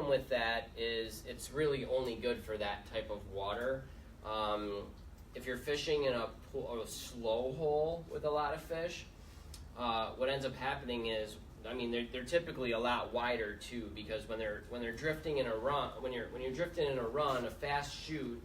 with that is it's really only good for that type of water. If you're fishing in a slow hole with a lot of fish, what ends up happening is, I mean, they're typically a lot wider too, because when they're drifting in a run, when you're drifting in a run, a fast shoot,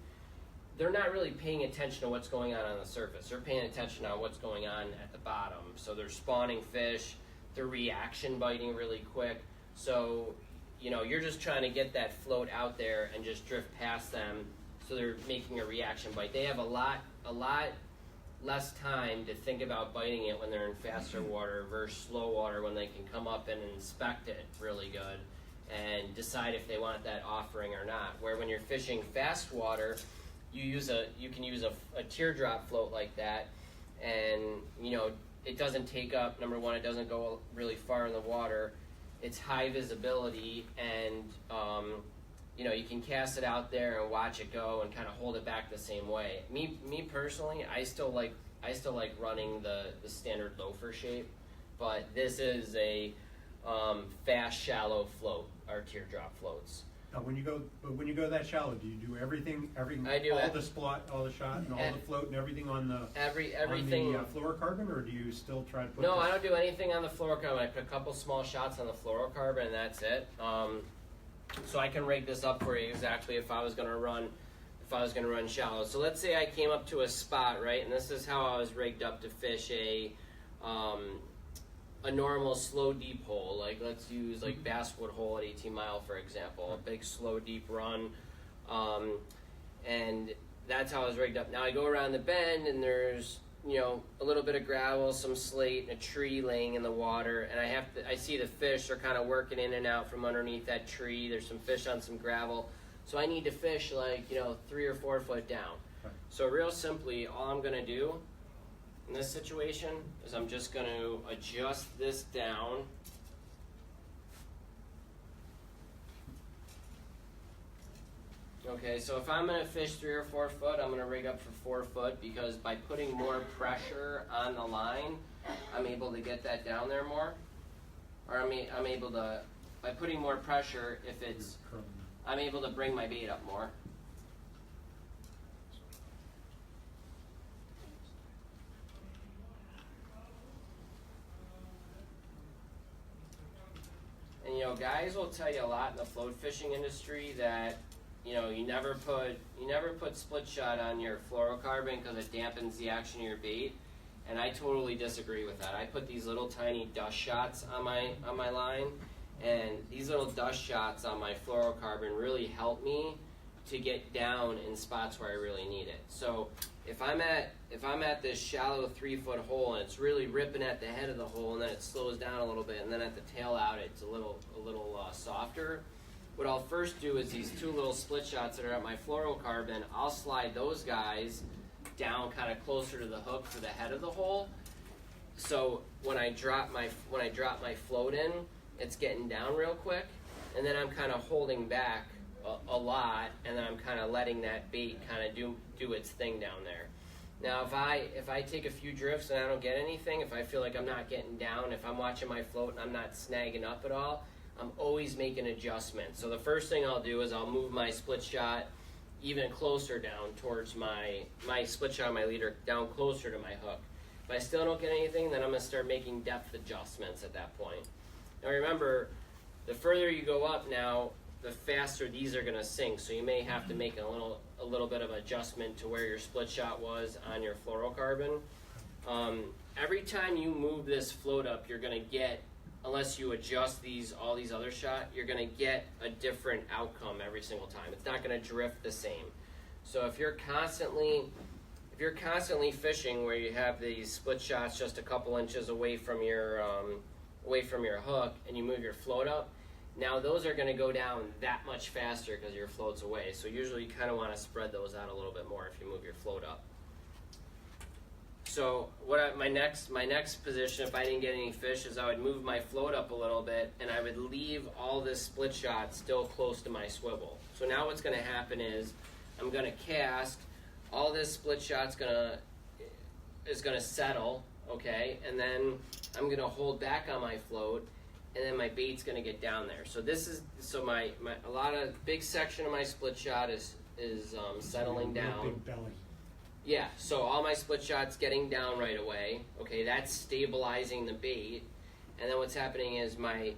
they're not really paying attention to what's going on the surface. They're paying attention on what's going on at the bottom. So they're spawning fish, they're reaction biting really quick. So, you know, you're just trying to get that float out there and just drift past them, so they're making a reaction bite. They have a lot less time to think about biting it when they're in faster water versus slow water, when they can come up and inspect it really good and decide if they want that offering or not. Where when you're fishing fast water, you can use a teardrop float like that, and you know, it doesn't take up, number one, it doesn't go really far in the water. It's high visibility, and you know, you can cast it out there and watch it go and kind of hold it back the same way. Me personally, I still like running the standard loafer shape, but this is a fast shallow float, our teardrop floats. Now, when you go that shallow, do you do everything? I do all the shot, and all the float, and everything on the everything on the fluorocarbon, or do you still try to put? No, I don't do anything on the fluorocarbon. I put a couple small shots on the fluorocarbon, and that's it. So I can rig this up for you exactly if I was going to run shallow. So let's say I came up to a spot, right, and this is how I was rigged up to fish a normal slow deep hole. Like, let's use like Basswood hole at 18 Mile, for example, a big slow deep run, and that's how I was rigged up. Now I go around the bend, and there's, you know, a little bit of gravel, some slate, and a tree laying in the water, and I see the fish are kind of working in and out from underneath that tree. There's some fish on some gravel, so I need to fish like, you know, 3 or 4 foot down. Right. So real simply, all I'm gonna do in this situation is I'm just going to adjust this down. Okay, so if I'm going to fish 3 or 4 foot, I'm going to rig up for 4 foot, because by putting more pressure on the line, I'm able to get that down there more. Or I'm able to, by putting more pressure, I'm able to bring my bait up more. And you know, guys will tell you a lot in the float fishing industry that, you know, you never put split shot on your fluorocarbon because it dampens the action of your bait, and I totally disagree with that. I put these little tiny dust shots on my line, And these little dust shots on my fluorocarbon really help me to get down in spots where I really need it. So if I'm at this shallow 3-foot hole and it's really ripping at the head of the hole, and then it slows down a little bit, and then at the tail out it's a little softer, what I'll first do is these 2 little split shots that are at my fluorocarbon, I'll slide those guys down kind of closer to the hook for the head of the hole. So when I drop my float in, it's getting down real quick, and then I'm kind of holding back a lot, and then I'm kind of letting that bait kind of do its thing down there. Now if I take a few drifts and I don't get anything, if I feel like I'm not getting down, if I'm watching my float and I'm not snagging up at all, I'm always making adjustments. So the first thing I'll do is I'll move my split shot even closer down towards my split shot on my leader, down closer to my hook. If I still don't get anything, then I'm going to start making depth adjustments at that point. Now remember, the further you go up now, the faster these are going to sink. So you may have to make a little bit of adjustment to where your split shot was on your fluorocarbon. Every time you move this float up, you're going to get, unless you adjust all these other shots, you're going to get a different outcome every single time. It's not going to drift the same. So if you're constantly fishing where you have these split shots just a couple inches away from your hook, and you move your float up, now those are going to go down that much faster because your float's away. So usually you kind of want to spread those out a little bit more if you move your float up. So my next position, if I didn't get any fish, is I would move my float up a little bit, and I would leave all this split shot still close to my swivel. So now what's going to happen is I'm going to cast. All this split shot's is going to settle, okay, and then I'm going to hold back on my float, and then my bait's going to get down there. So a big section of my split shot is settling down. Big belly. Yeah, so all my split shots getting down right away. Okay, that's stabilizing the bait, and then what's happening is my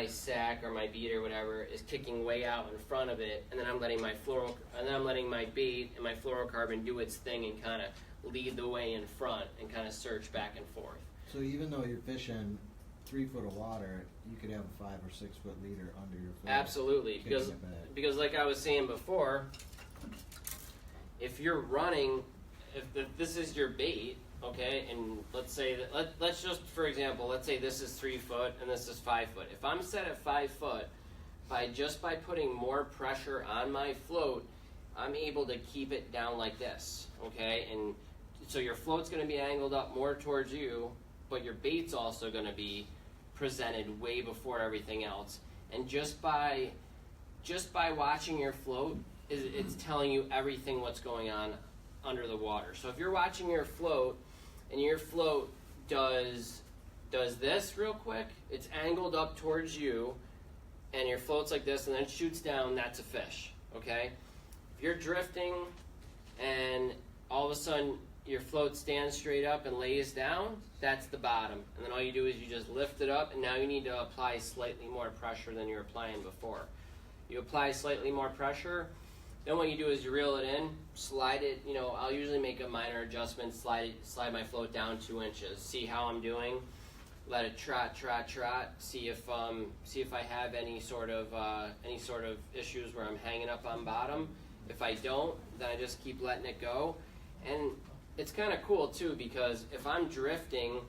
sack or my bead or whatever is kicking way out in front of it, and then I'm letting my bait and my fluorocarbon do its thing and kind of lead the way in front and kind of search back and forth. So even though you're fishing 3 foot of water, you could have a 5 or 6 foot leader under your float. Absolutely, because like I was saying before, if you're running, if this is your bait, okay, and let's say that let's just, for example, let's say this is 3 foot and this is 5 foot. If I'm set at 5 foot, by putting more pressure on my float, I'm able to keep it down like this, okay? And so your float's going to be angled up more towards you, but your bait's also going to be presented way before everything else. And just by watching your float, it's telling you everything what's going on under the water. So if you're watching your float and your float does this real quick, it's angled up towards you, and your float's like this and then it shoots down, that's a fish, okay? If you're drifting and all of a sudden your float stands straight up and lays down, that's the bottom. And then all you do is you just lift it up, and now you need to apply slightly more pressure than you were applying before. You apply slightly more pressure, then what you do is you reel it in, slide it, I'll usually make a minor adjustment, slide my float down 2 inches, see how I'm doing, let it trot, see if I have any sort of issues where I'm hanging up on bottom. If I don't, then I just keep letting it go. And it's kind of cool too, because if I'm drifting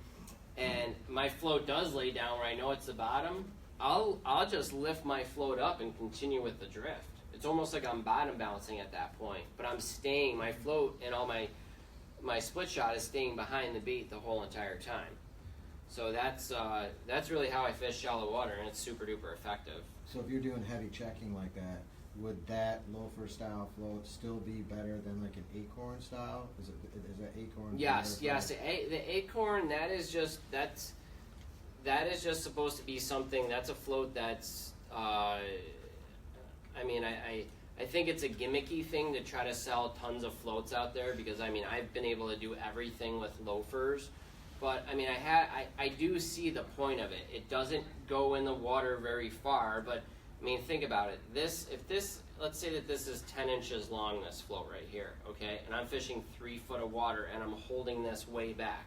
and my float does lay down where I know it's the bottom, I'll just lift my float up and continue with the drift. It's almost like I'm bottom balancing at that point, but I'm staying, my float and all my split shot is staying behind the bait the whole entire time. So that's really how I fish shallow water, and it's super duper effective. So if you're doing heavy checking like that, would that loafer style float still be better than like an acorn style? Is that acorn? Yes. The acorn, that is just supposed to be something. That's a float that's. I think it's a gimmicky thing to try to sell tons of floats out there, because I've been able to do everything with loafers, but I do see the point of it. It doesn't go in the water very far, but think about it. Let's say that this is 10 inches long, this float right here, okay? And I'm fishing 3 foot of water and I'm holding this way back.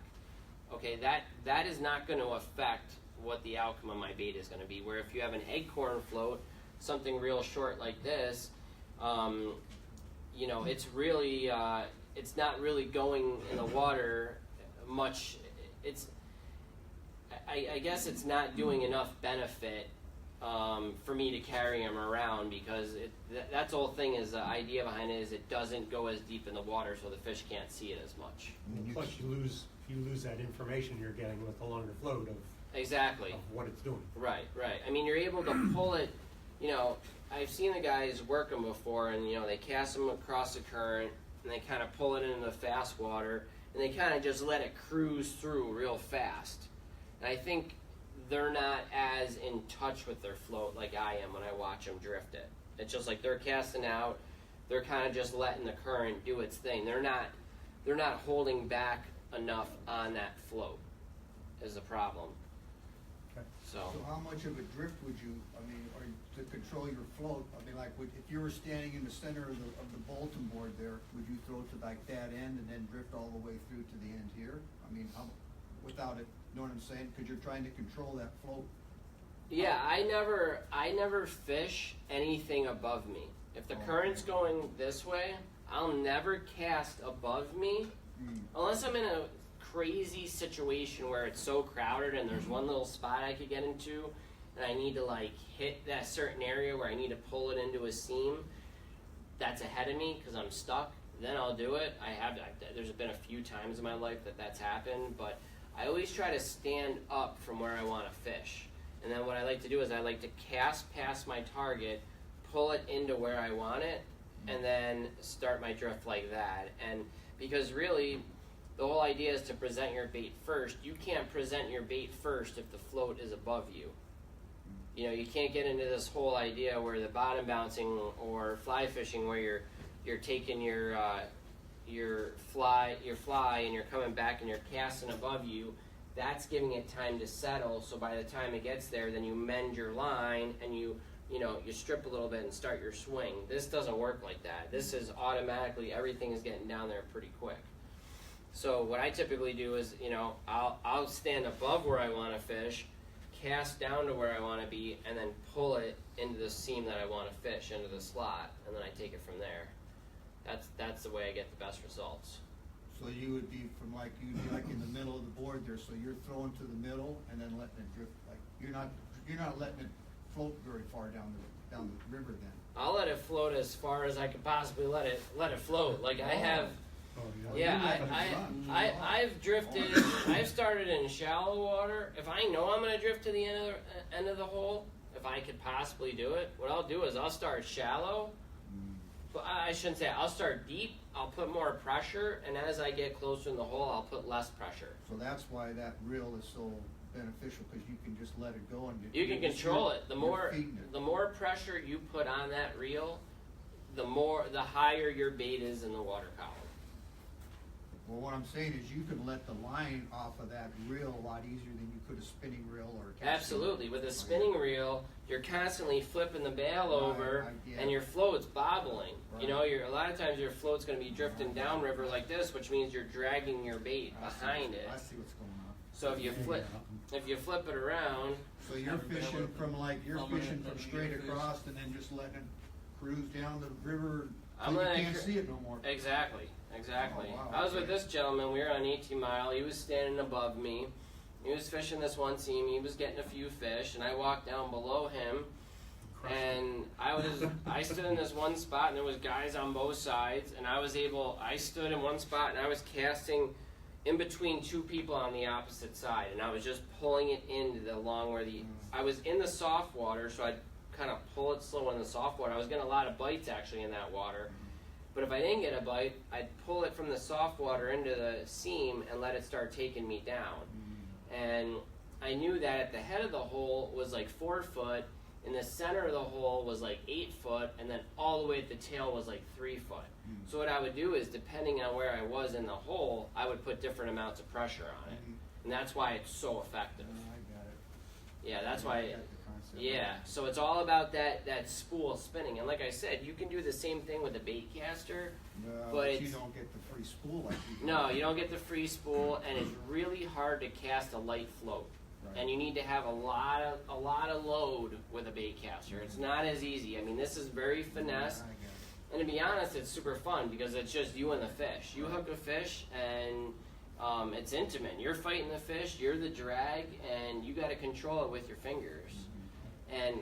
okay, that is not going to affect what the outcome of my bait is going to be. Where if you have an acorn float, something real short like this, you know, it's really, it's not really going in the water much. I guess it's not doing enough benefit for me to carry them around, because that's the whole thing. Is the idea behind it is it doesn't go as deep in the water, so the fish can't see it as much. Plus, you lose that information you're getting with the longer float of Exactly. of what it's doing. Right. I mean, you're able to pull it. You know, I've seen the guys work them before, and you know, they cast them across the current, and they kind of pull it into the fast water, and they kind of just let it cruise through real fast. And I think they're not as in touch with their float like I am when I watch them drift it. It's just like they're casting out, they're kind of just letting the current do its thing. They're not holding back enough on that float is the problem. Okay. So how much of a drift would you, I mean, or to control your float, I mean, like, if you were standing in the center of the bulletin board there, would you throw to like that end and then drift all the way through to the end here? I mean, without it, you know what I'm saying? Because you're trying to control that float. yeah, I never fish anything above me. If the current's going this way, I'll never cast above me unless I'm in a crazy situation where it's so crowded and there's one little spot I could get into and I need to like hit that certain area where I need to pull it into a seam that's ahead of me because I'm stuck. Then I'll do it. There's been a few times in my life that's happened, but I always try to stand up from where I want to fish. And then what I like to do is I like to cast past my target, pull it into where I want it, and then start my drift like that. And because really, the whole idea is to present your bait first. You can't present your bait first if the float is above you. You know, you can't get into this whole idea where the bottom bouncing or fly fishing where you're taking your fly and you're coming back and you're casting above you. That's giving it time to settle, so by the time it gets there, then you mend your line and you strip a little bit and start your swing. This doesn't work like that. This is automatically, everything is getting down there pretty quick. So what I typically do is, you know, I'll stand above where I want to fish, cast down to where I want to be, and then pull it into the seam that I want to fish, into the slot, and then I take it from there. That's the way I get the best results. So you'd be like in the middle of the board there, so you're throwing to the middle and then letting it drift, like, you're not letting it float very far down the river then. I'll let it float as far as I could possibly let it float. Like I have, I've drifted. I've started in shallow water. If I know I'm going to drift to the end of the hole, if I could possibly do it, what I'll do is I'll start shallow. But I shouldn't say I'll start deep. I'll put more pressure, and as I get closer in the hole, I'll put less pressure. So that's why that reel is so beneficial, because you can just let it go and you can control it. The more pressure you put on that reel, the higher your bait is in the water column. Well, what I'm saying is you can let the line off of that reel a lot easier than you could a spinning reel or a casting. Absolutely. With a spinning reel, you're constantly flipping the bail over, and your float's bobbling. Right. You know, a lot of times your float's going to be drifting downriver like this, which means you're dragging your bait behind it. I see what's going on. So if you flip it around, so you're fishing from straight across and then just letting it cruise down the river. You can't see it no more. Exactly. Oh, wow, I was with okay. this gentleman. We were on 18 Mile. He was standing above me. He was fishing this one seam. He was getting a few fish, and I walked down below him. And I stood in this one spot, and there was guys on both sides. And I stood in one spot, and I was casting in between two people on the opposite side, and I was just pulling it into I was in the soft water, so I'd kind of pull it slow in the soft water. I was getting a lot of bites actually in that water. But if I didn't get a bite, I'd pull it from the soft water into the seam and let it start taking me down. And I knew that at the head of the hole was like 4 foot, in the center of the hole was like 8 foot, and then all the way at the tail was like 3 foot. So what I would do is, depending on where I was in the hole, I would put different amounts of pressure on it. And that's why it's so effective. I got it. Yeah, that's why that Yeah, right? so it's all about that spool spinning, and like I said, you can do the same thing with a Baitcaster. Well, but you it's- don't get the free spool like you do. No, you don't get the free spool, and it's really hard to cast a light float. Right. And you need to have a lot of load with a Baitcaster. It's not as easy. I mean, this is very finesse. I get it. And to be honest, it's super fun because it's just you and the fish. You hook a fish, and it's intimate. You're fighting the fish, you're the drag, and you got to control it with your fingers. And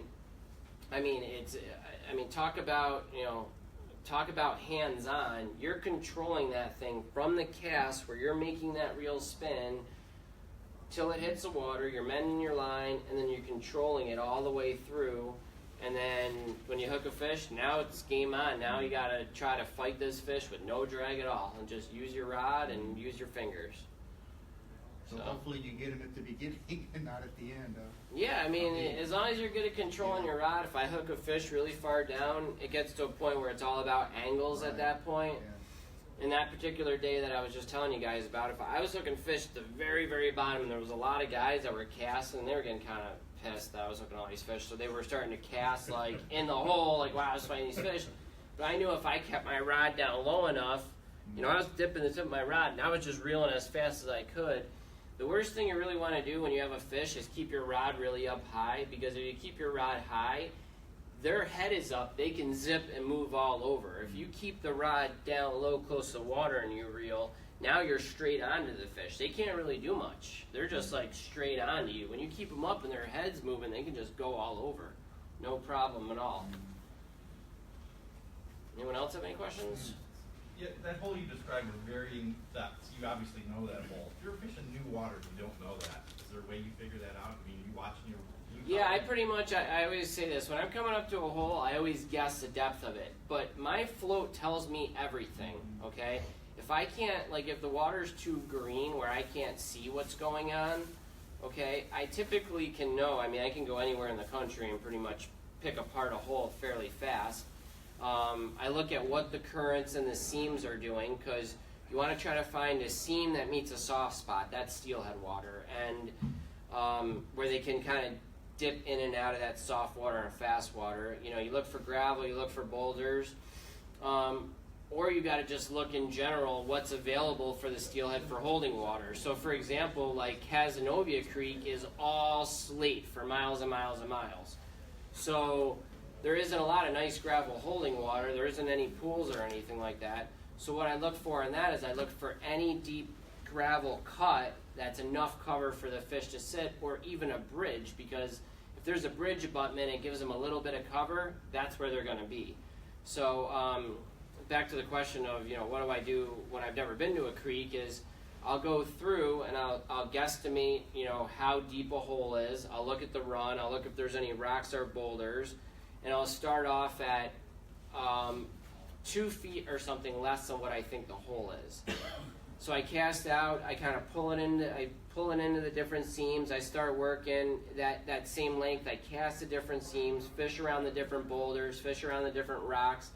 I mean, talk about hands-on. You're controlling that thing from the cast where you're making that reel spin till it hits the water. You're mending your line, and then you're controlling it all the way through. And then when you hook a fish, now it's game on. Now you gotta try to fight this fish with no drag at all, and just use your rod and use your fingers. So hopefully you get it at the beginning and not at the end. Yeah, I mean, as long as you're good at controlling your rod, if I hook a fish really far down, it gets to a point where it's all about angles at that point. Yeah. In that particular day that I was just telling you guys about, if I was hooking fish at the very, very bottom, and there was a lot of guys that were casting, and they were getting kind of pissed that I was hooking all these fish, so they were starting to cast like in the hole, like wow, I was fighting these fish. But I knew if I kept my rod down low enough, I was dipping the tip of my rod, and I was just reeling as fast as I could. The worst thing you really want to do when you have a fish is keep your rod really up high, because if you keep your rod high, their head is up, they can zip and move all over. If you keep the rod down low close to the water and you reel, now you're straight onto the fish. They can't really do much. They're just like straight onto you. When you keep them up and their head's moving, they can just go all over. No problem at all. Anyone else have any questions? Yeah, that hole you described with varying depths, you obviously know that hole. If you're fishing new water and you don't know that, is there a way you figure that out? I mean, are you watching your... Yeah, I pretty much, I always say this. When I'm coming up to a hole, I always guess the depth of it. But my float tells me everything, okay? If I can't, like if the water's too green where I can't see what's going on, okay, I typically can know. I mean, I can go anywhere in the country and pretty much pick apart a hole fairly fast. I look at what the currents and the seams are doing, because you want to try to find a seam that meets a soft spot. That's steelhead water. And where they can kind of dip in and out of that soft water and fast water. You know, you look for gravel, you look for boulders, or you got to just look in general what's available for the steelhead for holding water. So for example, like Cazenovia Creek is all slate for miles and miles and miles. So there isn't a lot of nice gravel holding water. There isn't any pools or anything like that. So what I look for in that is I look for any deep gravel cut that's enough cover for the fish to sit, or even a bridge, because if there's a bridge abutment, it gives them a little bit of cover, that's where they're going to be. So back to the question of, what do I do when I've never been to a creek, is I'll go through and I'll guesstimate, how deep a hole is. I'll look at the run, I'll look if there's any rocks or boulders, and I'll start off at 2 feet or something less than what I think the hole is. So I cast out, I kind of pull it into the different seams. I start working that same length. I cast the different seams, fish around the different boulders, fish around the different rocks.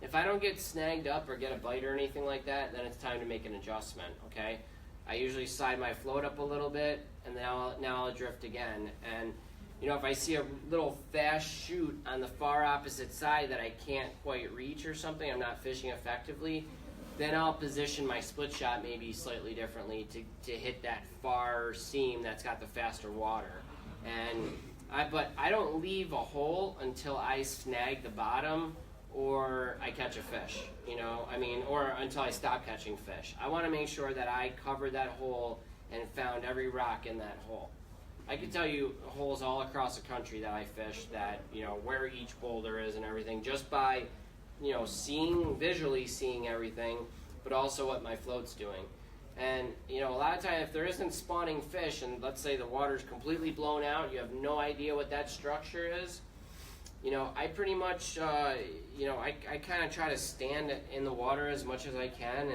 If I don't get snagged up or get a bite or anything like that, then it's time to make an adjustment, okay? I usually side my float up a little bit, and now I'll drift again. And if I see a little fast shoot on the far opposite side that I can't quite reach or something, I'm not fishing effectively, then I'll position my split shot maybe slightly differently to hit that far seam that's got the faster water. But I don't leave a hole until I snag the bottom or I catch a fish, or until I stop catching fish. I want to make sure that I covered that hole and found every rock in that hole. I can tell you holes all across the country that I fish that, where each boulder is and everything, just by visually seeing everything, but also what my float's doing. And, a lot of times if there isn't spawning fish, and let's say the water's completely blown out, you have no idea what that structure is, I pretty much, I kind of try to stand in the water as much as I can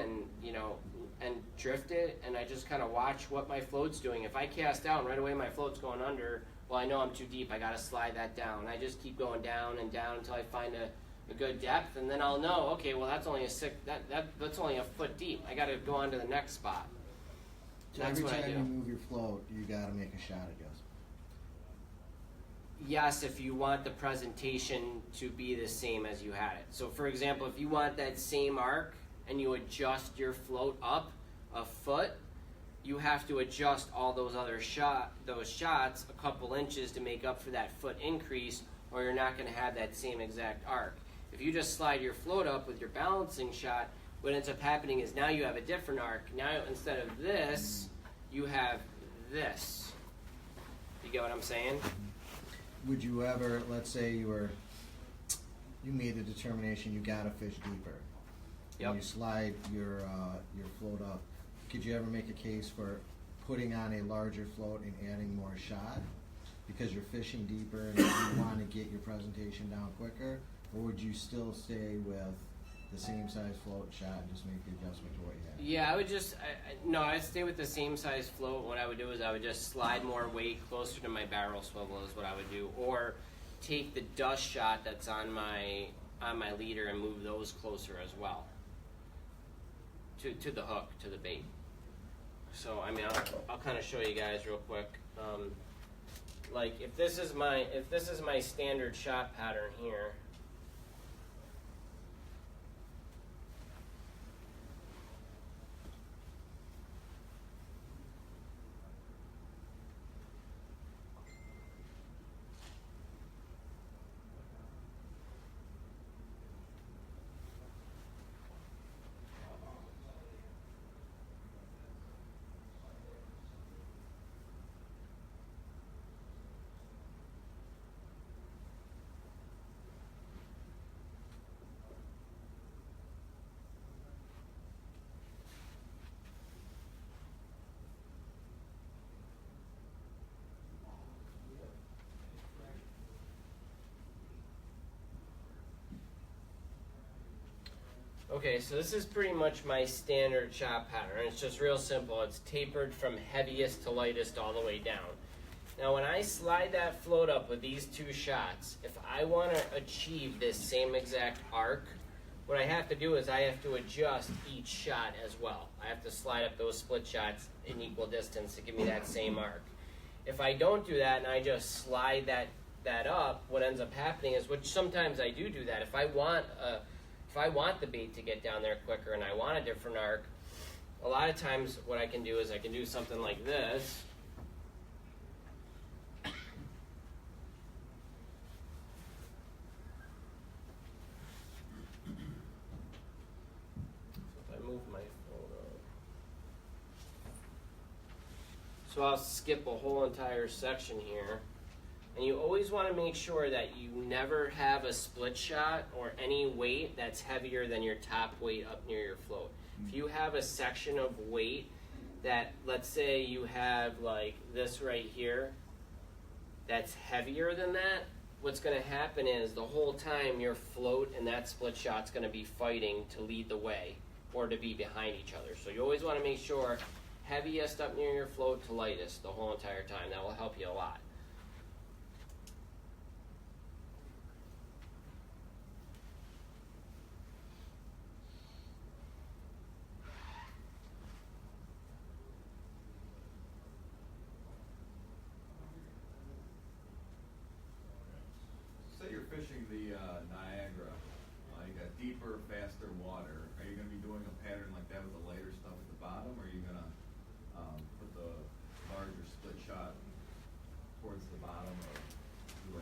and drift it, and I just kind of watch what my float's doing. If I cast down, right away my float's going under, well, I know I'm too deep, I got to slide that down. I just keep going down and down until I find a good depth, and then I'll know, okay, well, that's only that's only a foot deep. I got to go on to the next spot. So That's every what I time do. you move your float, you got to make a shot, I guess. yes, if you want the presentation to be the same as you had it. So for example, if you want that same arc and you adjust your float up a foot, you have to adjust all those other shots a couple inches to make up for that foot increase, or you're not going to have that same exact arc. If you just slide your float up with your balancing shot, what ends up happening is now you have a different arc. Now instead of this, you have this. You get what I'm saying? Would you ever, let's say you made the determination you gotta fish deeper. Yep. And you slide your float up. Could you ever make a case for putting on a larger float and adding more shot? Because you're fishing deeper and you want to get your presentation down quicker? Or would you still stay with the same size float shot and just make the adjustment to what you have? Yeah, I would just, I'd stay with the same size float. What I would do is I would just slide more weight closer to my barrel swivel is what I would do. Or take the dust shot that's on my leader and move those closer as well. To the hook, to the bait. So, I mean, I'll kind of show you guys real quick. Like, if this is my standard shot pattern here, okay, so this is pretty much my standard chop pattern. It's just real simple. It's tapered from heaviest to lightest all the way down. Now when I slide that float up with these two shots, if I want to achieve this same exact arc, what I have to do is I have to adjust each shot as well. I have to slide up those split shots in equal distance to give me that same arc. If I don't do that and I just slide that up, what ends up happening is, which sometimes I do that, if I want the bait to get down there quicker and I want a different arc, a lot of times what I can do is I can do something like this. If I move my phone up. So I'll skip a whole entire section here. And you always want to make sure that you never have a split shot or any weight that's heavier than your top weight up near your float. If you have a section of weight that, let's say you have like this right here, that's heavier than that, what's going to happen is the whole time your float and that split shot's going to be fighting to lead the way or to be behind each other. So you always want to make sure heaviest up near your float to lightest the whole entire time. That will help you a lot. Say you're fishing the Niagara, you got deeper, faster water. Are you going to be doing a pattern like that with the lighter stuff at the bottom, or are you going to put the larger split shot towards the bottom? Or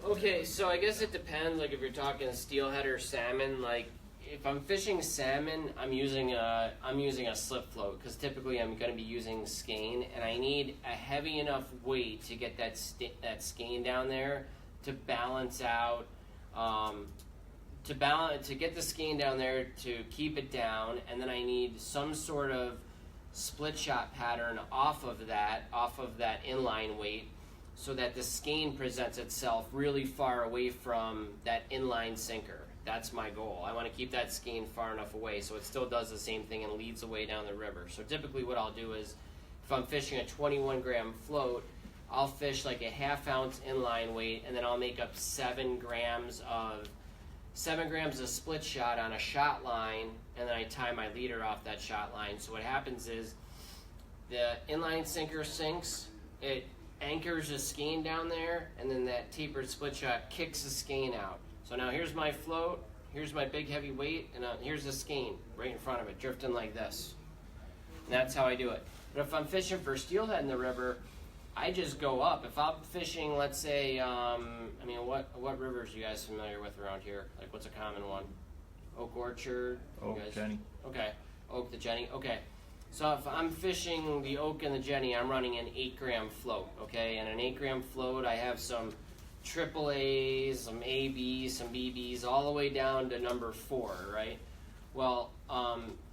Okay, so I guess it depends. Like if you're talking steelhead or salmon, like if I'm fishing salmon, I'm using a slip float because typically I'm going to be using skein, and I need a heavy enough weight to get that skein down there to balance out, to get the skein down there to keep it down, and then I need some sort of split shot pattern off of that inline weight, so that the skein presents itself really far away from that inline sinker. That's my goal. I want to keep that skein far enough away so it still does the same thing and leads the way down the river. So typically what I'll do is, if I'm fishing a 21 gram float, I'll fish like a ½ ounce inline weight, and then I'll make up 7 grams of split shot on a shot line, and then I tie my leader off that shot line. So what happens is the inline sinker sinks, it anchors a skein down there, and then that tapered split shot kicks the skein out. So now here's my float, here's my big heavy weight, and here's the skein right in front of it, drifting like this. And that's how I do it. But if I'm fishing for steelhead in the river, I just go up. If I'm fishing, let's say, what rivers are you guys familiar with around here? Like, what's a common one? Oak Orchard? Oak, Jenny. Okay, Oak, the Jenny, okay. So if I'm fishing the Oak and the Jenny, I'm running an 8-gram float, okay? And an 8-gram float, I have some AAAs, some ABs, some BBs, all the way down to number 4, right? Well,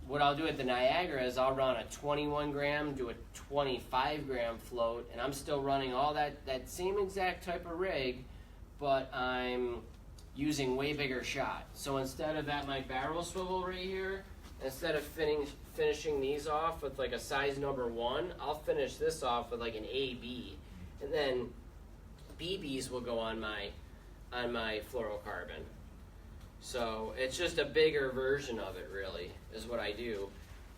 what I'll do at the Niagara is I'll run a 21-gram to a 25-gram float, and I'm still running all that same exact type of rig, but I'm using way bigger shot. So instead of at my barrel swivel right here, instead of finishing these off with like a size number 1, I'll finish this off with like an AB, and then BBs will go on my fluorocarbon. So it's just a bigger version of it, really, is what I do.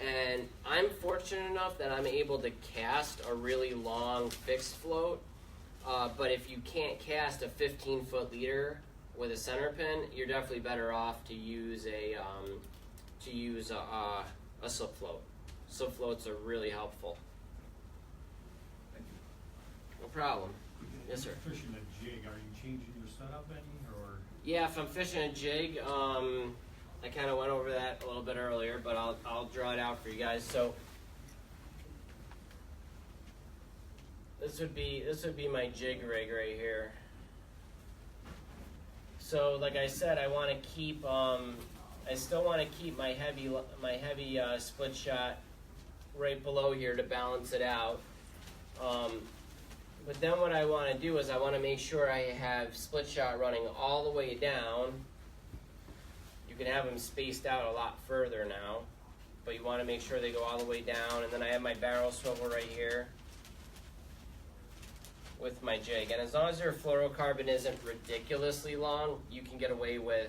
And I'm fortunate enough that I'm able to cast a really long fixed float. But if you can't cast a 15-foot leader with a Centerpin, you're definitely better off to use a slip float. Slip floats are really helpful. Thank you. No problem. Yes, sir. Fishing a jig, are you changing your setup any, or? Yeah, if I'm fishing a jig, I kind of went over that a little bit earlier, but I'll draw it out for you guys. So this would be my jig rig right here. So like I said, I want to keep I still want to keep my heavy split shot right below here to balance it out. But then what I want to do is I want to make sure I have split shot running all the way down. You can have them spaced out a lot further now, but you want to make sure they go all the way down. And then I have my barrel swivel right here with my jig. And as long as your fluorocarbon isn't ridiculously long, you can get away with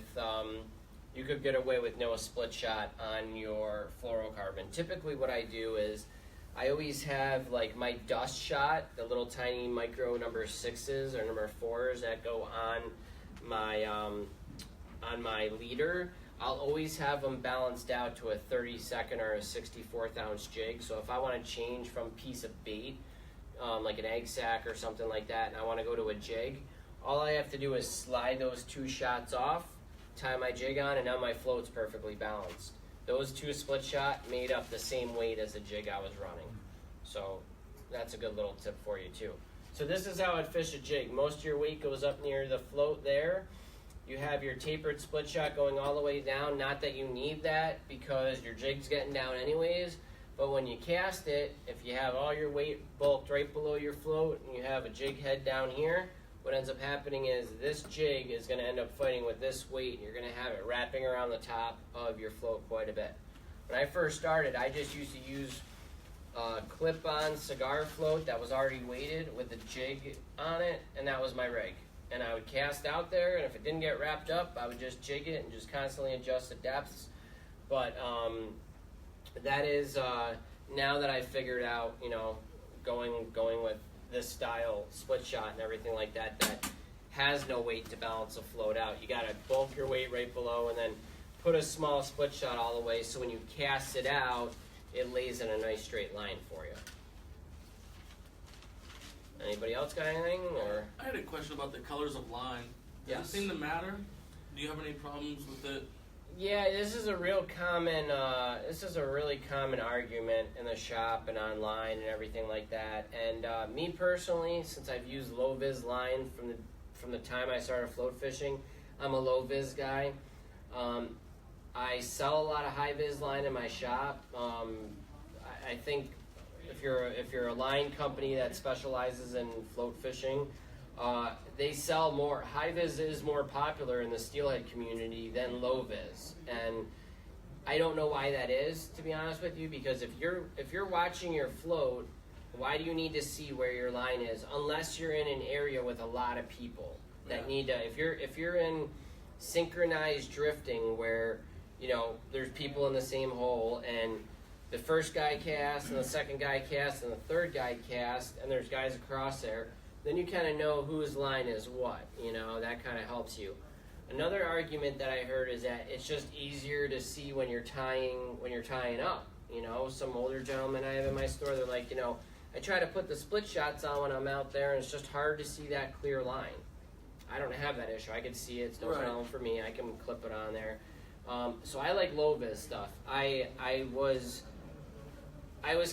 no split shot on your fluorocarbon. Typically what I do is I always have like my dust shot, the little tiny micro number 6s or number 4s that go on my leader. I'll always have them balanced out to a 32nd or a 64th ounce jig. So if I want to change from piece of bait, like an egg sack or something like that, and I want to go to a jig, all I have to do is slide those 2 shots off, tie my jig on, and now my float's perfectly balanced. Those 2 split shot made up the same weight as the jig I was running. So that's a good little tip for you too. So this is how I'd fish a jig. Most of your weight goes up near the float there. You have your tapered split shot going all the way down. Not that you need that because your jig's getting down anyways. But when you cast it, if you have all your weight bulked right below your float and you have a jig head down here, what ends up happening is this jig is going to end up fighting with this weight, and you're going to have it wrapping around the top of your float quite a bit. When I first started, I just used to use a clip-on cigar float that was already weighted with the jig on it, and that was my rig. And I would cast out there, and if it didn't get wrapped up, I would just jig it and just constantly adjust the depths. But that is, now that I've figured out, going with this style split shot and everything like that, that has no weight to balance a float out. You gotta bulk your weight right below and then put a small split shot all the way so when you cast it out, it lays in a nice straight line for you. Anybody else got anything? Or I had a question about the colors of line. Does Yes. it seem to matter? Do you have any problems with it? yeah, this is a really common argument in the shop and online and everything like that. And me personally, since I've used low vis line from the time I started float fishing, I'm a low vis guy. I sell a lot of high vis line in my shop. I think if you're a line company that specializes in float fishing, they sell more. High vis is more popular in the steelhead community than low vis, and I don't know why that is, to be honest with you. Because if you're watching your float, why do you need to see where your line is unless you're in an area with a lot of people that need to? If you're in synchronized drifting where there's people in the same hole and the first guy casts and the second guy casts and the third guy casts, and there's guys across there, then you kind of know whose line is what. You know, that kind of helps you. Another argument that I heard is that it's just easier to see when you're tying up. You know, some older gentlemen I have in my store, they're like, you know, I try to put the split shots on when I'm out there, and it's just hard to see that clear line. I don't have that issue. I can see it. It's no problem for me. I can clip it on there. So I like low vis stuff. I was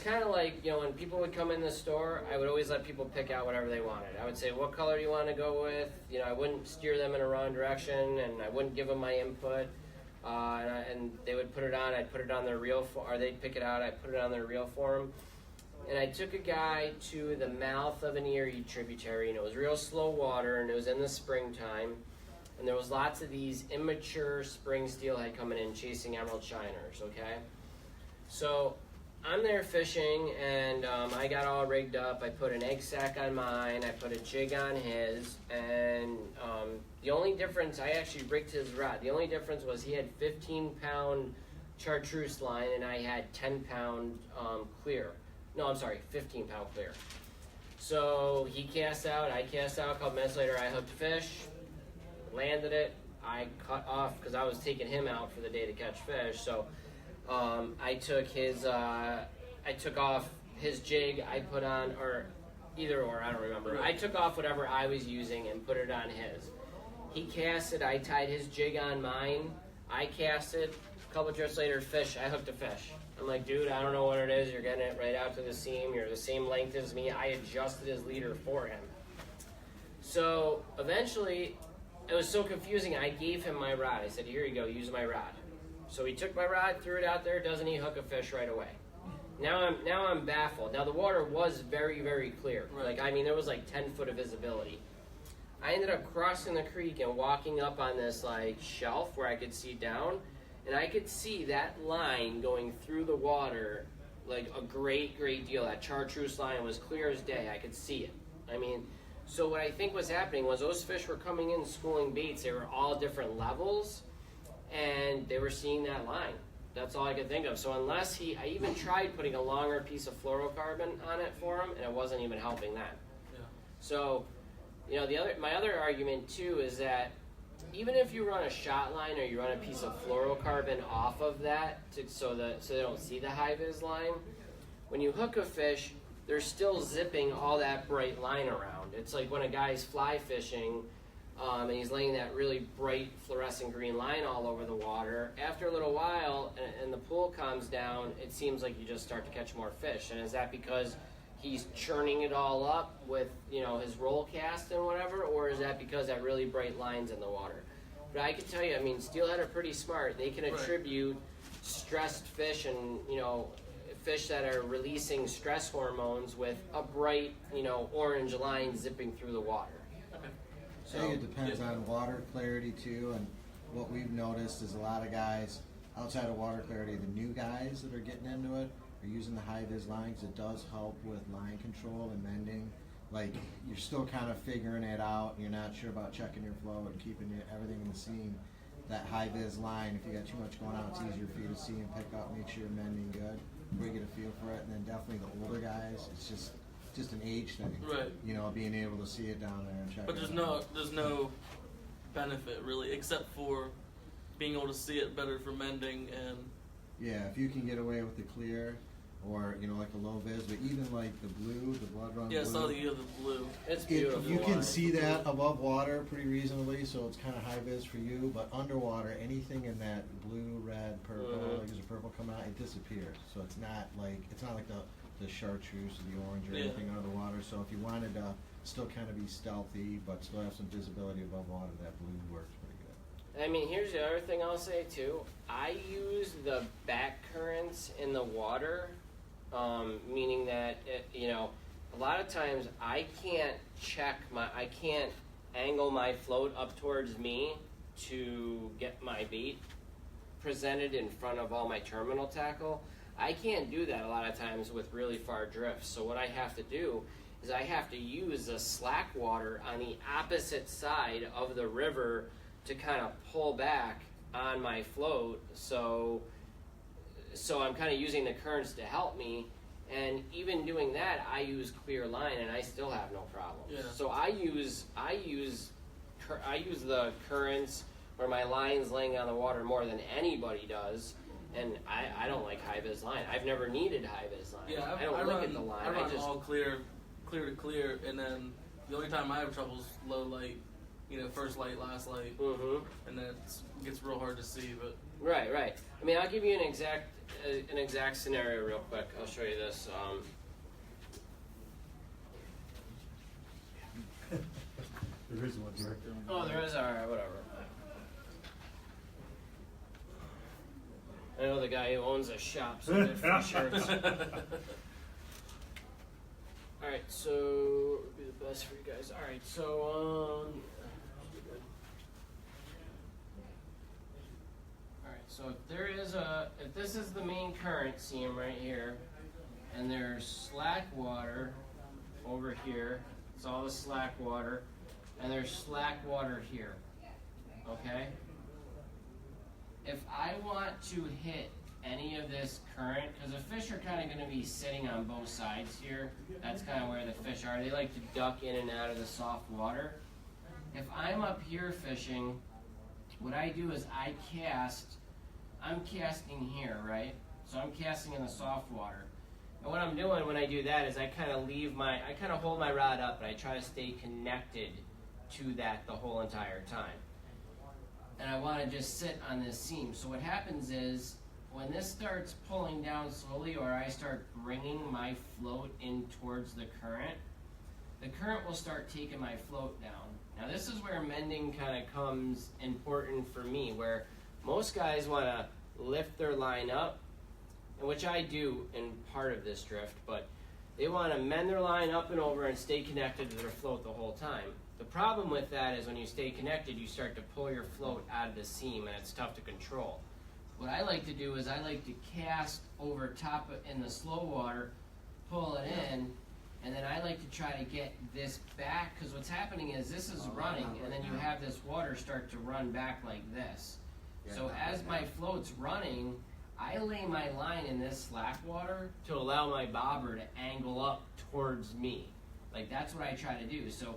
kind of like, you know, when people would come in the store, I would always let people pick out whatever they wanted. I would say, what color do you want to go with? You know, I wouldn't steer them in a wrong direction, and I wouldn't give them my input. And they would put it on. I'd put it on their reel, or they'd pick it out. I'd put it on their reel for them. And I took a guy to the mouth of an Erie tributary, and it was real slow water, and it was in the springtime. And there was lots of these immature spring steelhead coming in chasing emerald shiners, okay? So I'm there fishing, and I got all rigged up. I put an egg sack on mine. I put a jig on his, and the only difference, I actually rigged his rod. The only difference was he had 15-pound chartreuse line, and I had 10-pound clear. No, I'm sorry, 15-pound clear. So he cast out, I cast out. A couple minutes later, I hooked a fish, landed it. I cut off, because I was taking him out for the day to catch fish. So I took off his jig. I put on, or either or, I don't remember. I took off whatever I was using and put it on his. He casted. I tied his jig on mine. I casted. A couple trips later, fish. I hooked a fish. I'm like, dude, I don't know what it is. You're getting it right out to the seam. You're the same length as me. I adjusted his leader for him. So eventually, it was so confusing. I gave him my rod. I said, here you go, use my rod. So he took my rod, threw it out there. Doesn't he hook a fish right away? Now I'm baffled. Now the water was very, very clear. Right. Like, I mean, there was like 10 foot of visibility. I ended up crossing the creek and walking up on this like shelf where I could see down. And I could see that line going through the water like a great, great deal. That chartreuse line was clear as day. I could see it. I mean, so what I think was happening was those fish were coming in schooling baits. They were all different levels, and they were seeing that line. That's all I could think of. So unless I even tried putting a longer piece of fluorocarbon on it for him, and it wasn't even helping that. Yeah. So, you know, my other argument too is that even if you run a shot line or you run a piece of fluorocarbon off of that so they don't see the high vis line, when you hook a fish, they're still zipping all that bright line around. It's like when a guy's fly fishing and he's laying that really bright fluorescent green line all over the water. After a little while and the pool calms down, it seems like you just start to catch more fish. And is that because he's churning it all up with, you know, his roll cast and whatever, or is that because that really bright line's in the water? But I can tell you, I mean, steelhead are pretty smart. They can attribute stressed fish and, you know, fish that are releasing stress hormones with a bright, you know, orange line zipping through the water. Okay. I think it depends on water clarity too, and what we've noticed is a lot of guys outside of water clarity, the new guys that are getting into it are using the high vis lines. It does help with line control and mending. Like, you're still kind of figuring it out, you're not sure about checking your flow and keeping everything in the seam. That high vis line, if you got too much going on, it's easier for you to see and pick up, make sure you're mending good, before you get a feel for it. And then definitely the older guys, it's just an age thing. Right. You know, being able to see it down there and check But it there's out. no benefit really, except for being able to see it better for mending and. Yeah, if you can get away with the clear, or, you know, like a low vis, but even like the blue, the blood run Yeah, I blue. saw the blue. It's beautiful. You can see that above water pretty reasonably, so it's kind of high vis for you. But underwater, anything in that blue, red, purple, like there's a purple coming out, it disappears. So it's not like the chartreuse or the orange or anything under the water. So if you wanted to still kind of be stealthy, but still have some visibility above water, that blue works pretty good. I mean, here's the other thing I'll say too. I use the back currents in the water, meaning that you know, a lot of times I can't angle my float up towards me to get my bait presented in front of all my terminal tackle. I can't do that a lot of times with really far drifts. So what I have to do is I have to use the slack water on the opposite side of the river to kind of pull back on my float. So so I'm kind of using the currents to help me. And even doing that, I use clear line, and I still have no problems. Yeah. So I use the currents where my line's laying on the water more than anybody does, and I don't like high vis line. I've never needed high vis line. Yeah, I don't look at the line. I run just all clear to clear, and then the only time I have trouble is low light, first light, last light, and then it gets real hard to see. But right. I mean, I'll give you an exact scenario real quick. I'll show you this. There is one here. Oh, there is. All right, whatever. I know the guy who owns a shop, so I get free shirts. All right, so what would be the best for you guys? All right, so all right, so if this is the main current seam right here, and there's slack water over here, it's all the slack water, and there's slack water here. Okay. If I want to hit any of this current, because the fish are kind of going to be sitting on both sides here, that's kind of where the fish are. They like to duck in and out of the soft water. If I'm up here fishing, what I do is I'm casting here, right? So I'm casting in the soft water. And what I'm doing when I do that is I kind of hold my rod up and I try to stay connected to that the whole entire time. And I want to just sit on this seam. So what happens is when this starts pulling down slowly, or I start bringing my float in towards the current will start taking my float down. Now this is where mending kind of comes important for me, where most guys want to lift their line up, and which I do in part of this drift, but they want to mend their line up and over and stay connected to their float the whole time. The problem with that is when you stay connected, you start to pull your float out of the seam, and it's tough to control. What I like to do is I like to cast over top in the slow water, pull it in, and then I like to try to get this back, because what's happening is this is running, and then you have this water start to run back like this. So as my float's running, I lay my line in this slack water to allow my bobber to angle up towards me. Like that's what I try to do. So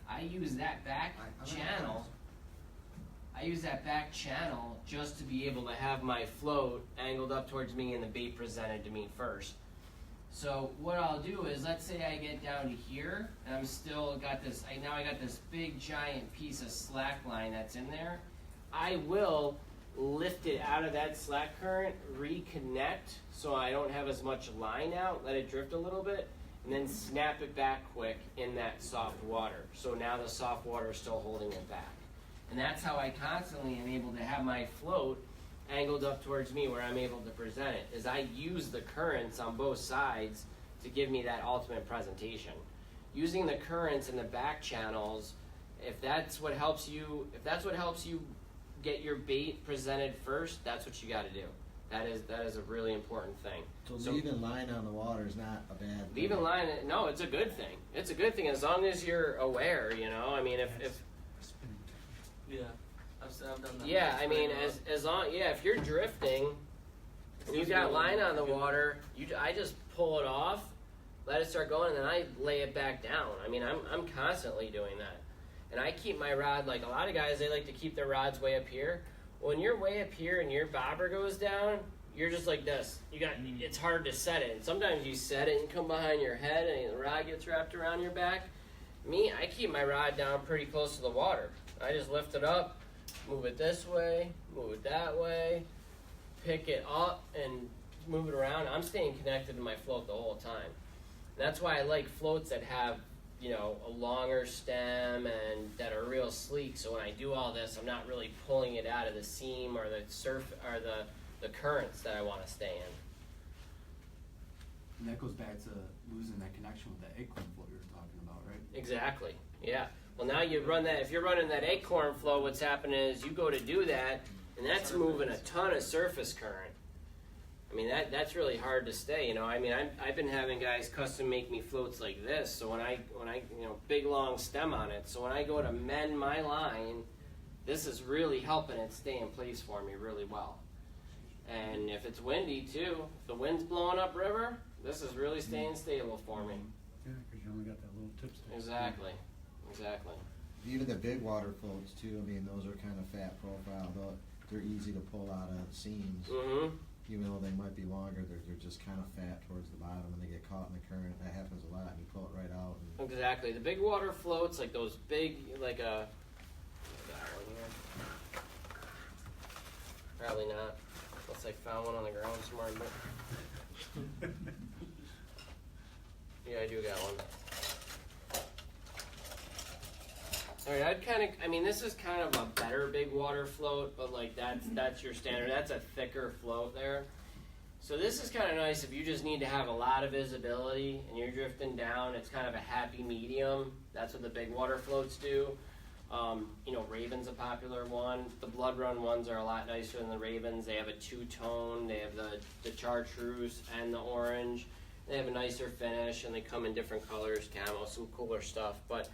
I use that back channel. I use that back channel just to be able to have my float angled up towards me and the bait presented to me first. So what I'll do is, let's say I get down to here and I'm still got this. Now I got this big giant piece of slack line that's in there. I will lift it out of that slack current, reconnect so I don't have as much line out, let it drift a little bit, and then snap it back quick in that soft water. So now the soft water is still holding it back. And that's how I constantly am able to have my float angled up towards me where I'm able to present it, is I use the currents on both sides to give me that ultimate presentation. Using the currents in the back channels, if that's what helps you get your bait presented first, that's what you got to do. That is a really important thing. So leaving line on the water is not a bad thing. Leaving line, no, it's a good thing. It's a good thing as long as you're aware, I mean, if yeah, I've done that. yeah, I mean, as long, if you're drifting, and you got line on the water, I just pull it off, let it start going, and then I lay it back down. I mean, I'm constantly doing that. And I keep my rod, like a lot of guys, they like to keep their rods way up here. When you're way up here and your bobber goes down, you're just like this. It's hard to set it. And sometimes you set it and come behind your head and the rod gets wrapped around your back. Me, I keep my rod down pretty close to the water. I just lift it up, move it this way, move it that way, pick it up and move it around. I'm staying connected to my float the whole time. And that's why I like floats that have a longer stem and that are real sleek. So when I do all this, I'm not really pulling it out of the seam or the surf or the currents that I want to stay in. And that goes back to losing that connection with that acorn float you were talking about, right? Exactly. Yeah. Well, now you run that. If you're running that acorn flow, what's happening is you go to do that, and that's moving a ton of surface current. I mean, that's really hard to stay. I mean, I've been having guys custom make me floats like this. So when I big long stem on it. So when I go to mend my line, this is really helping it stay in place for me really well. And if it's windy too, if the wind's blowing up river, this is really staying stable for me. Yeah, because you only got that little tip stick. Exactly, exactly. Even the big water floats too, I mean, those are kind of fat profile, though they're easy to pull out of seams. Mm-hmm. Even though they might be longer, they're just kind of fat towards the bottom and they get caught in the current. That happens a lot and you pull it right out. And Exactly. The big water floats, like those big, like a. Got one here. Probably not. Unless I found one on the ground somewhere. But yeah, I do got one. Alright, I mean, this is kind of a better big water float, but like that's your standard. That's a thicker float there. So this is kind of nice if you just need to have a lot of visibility and you're drifting down. It's kind of a happy medium. That's what the big water floats do. You know, Raven's a popular one. The Blood Run ones are a lot nicer than the Ravens. They have a two-tone. They have the chartreuse and the orange. They have a nicer finish, and they come in different colors, camo, some cooler stuff. But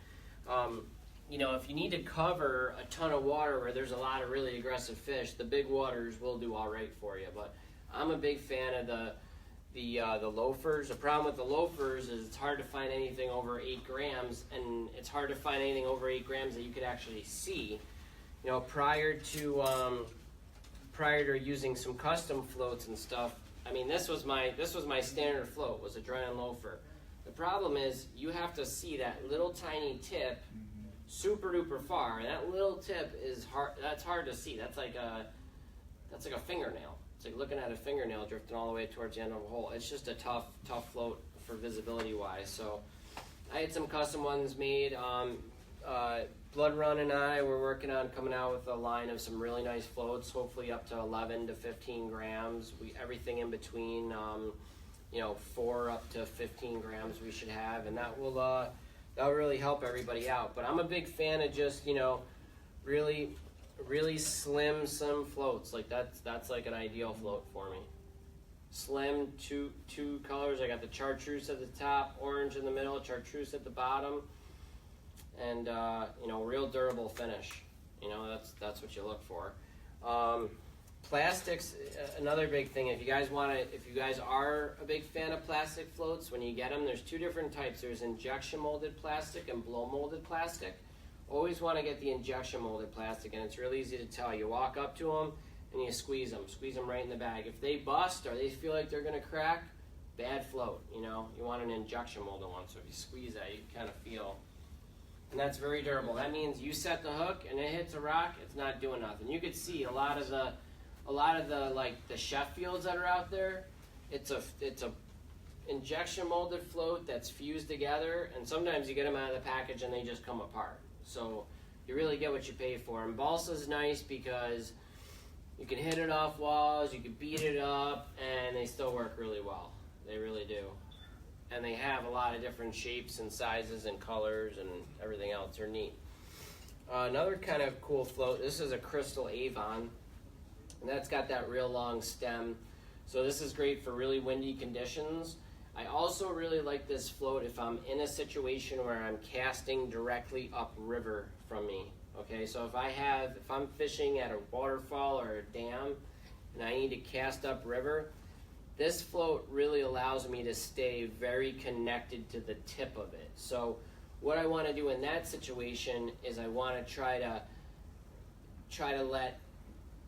you know, if you need to cover a ton of water where there's a lot of really aggressive fish, the big waters will do all right for you. But I'm a big fan of the loafers. The problem with the loafers is it's hard to find anything over 8 grams, and it's hard to find anything over 8 grams that you could actually see. You know, prior to using some custom floats and stuff, I mean, this was my standard float, was a dry-on loafer. The problem is you have to see that little tiny tip super duper far, and that little tip is hard. That's hard to see. That's like a fingernail. It's like looking at a fingernail drifting all the way towards the end of a hole. It's just a tough float for visibility wise. So I had some custom ones made. Blood Run and I were working on coming out with a line of some really nice floats, hopefully up to 11 to 15 grams. Everything in between, you know, 4 up to 15 grams we should have, and that'll really help everybody out. But I'm a big fan of just, you know, really slim floats. Like that's like an ideal float for me. Slim, two colors. I got the chartreuse at the top, orange in the middle, chartreuse at the bottom, and you know, real durable finish. You know, that's what you look for. Plastics, another big thing. If you guys are a big fan of plastic floats, when you get them, there's 2 different types. There's injection molded plastic and blow molded plastic. Always want to get the injection molded plastic, and it's really easy to tell. You walk up to them and you squeeze them right in the bag. If they bust or they feel like they're going to crack, bad float. You know, you want an injection molded one. So if you squeeze that, you kind of feel. And that's very durable. That means you set the hook and it hits a rock, it's not doing nothing. You could see a lot of the like the Sheffields that are out there. It's a injection molded float that's fused together, and sometimes you get them out of the package and they just come apart. So you really get what you pay for. And balsa's nice because you can hit it off walls, you can beat it up, and they still work really well. They really do. And they have a lot of different shapes and sizes and colors and everything else. They're neat. Another kind of cool float, this is a Crystal Avon, and that's got that real long stem. So this is great for really windy conditions. I also really like this float if I'm in a situation where I'm casting directly upriver from me. Okay, so if I'm fishing at a waterfall or a dam and I need to cast upriver, this float really allows me to stay very connected to the tip of it. So what I want to do in that situation is I want to try to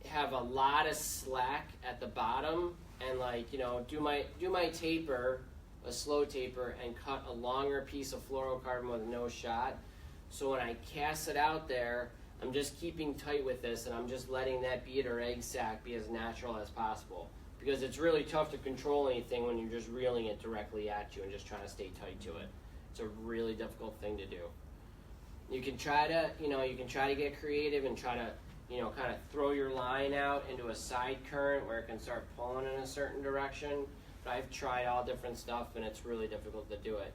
have a lot of slack at the bottom, and like, you know, do my taper, a slow taper, and cut a longer piece of fluorocarbon with no shot. So when I cast it out there, I'm just keeping tight with this, and I'm just letting that bead or egg sac be as natural as possible. Because it's really tough to control anything when you're just reeling it directly at you and just trying to stay tight to it. It's a really difficult thing to do. You can try to get creative and try to, you know, kind of throw your line out into a side current where it can start pulling in a certain direction. But I've tried all different stuff, and it's really difficult to do it.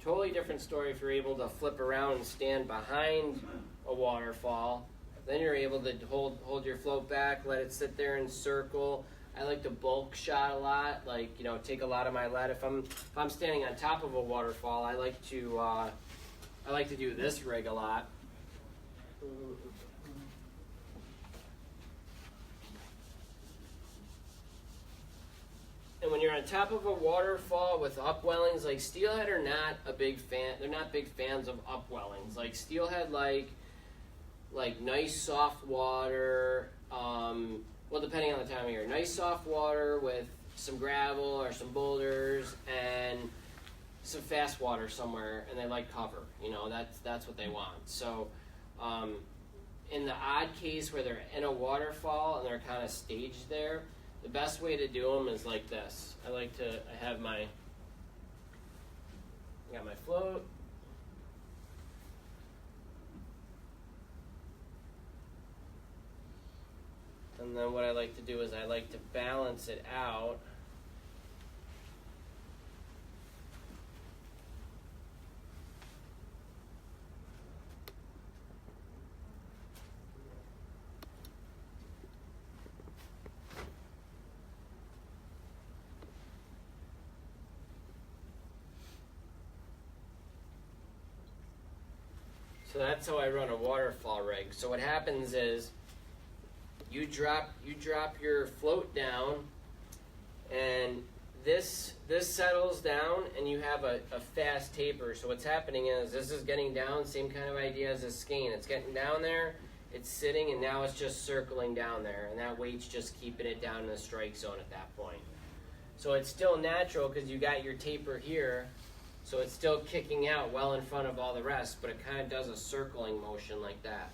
Totally different story if you're able to flip around and stand behind a waterfall. Then you're able to hold your float back, let it sit there and circle. I like to bulk shot a lot, like, you know, take a lot of my lead. If I'm standing on top of a waterfall, I like to do this rig a lot. And when you're on top of a waterfall with upwellings, like steelhead are not a big fan. They're not big fans of upwellings. Like steelhead, like nice soft water. Well, depending on the time of year, nice soft water with some gravel or some boulders and some fast water somewhere, and they like cover. You know, that's what they want. So, in the odd case where they're in a waterfall and they're kind of staged there, the best way to do them is like this. I got my float. And then what I like to do is I like to balance it out. So that's how I run a waterfall rig. So what happens is you drop your float down, and this settles down, and you have a fast taper. So what's happening is this is getting down, same kind of idea as a skein. It's getting down there, it's sitting, and now it's just circling down there, and that weight's just keeping it down in the strike zone at that point. So it's still natural because you got your taper here. So it's still kicking out well in front of all the rest, but it kind of does a circling motion like that.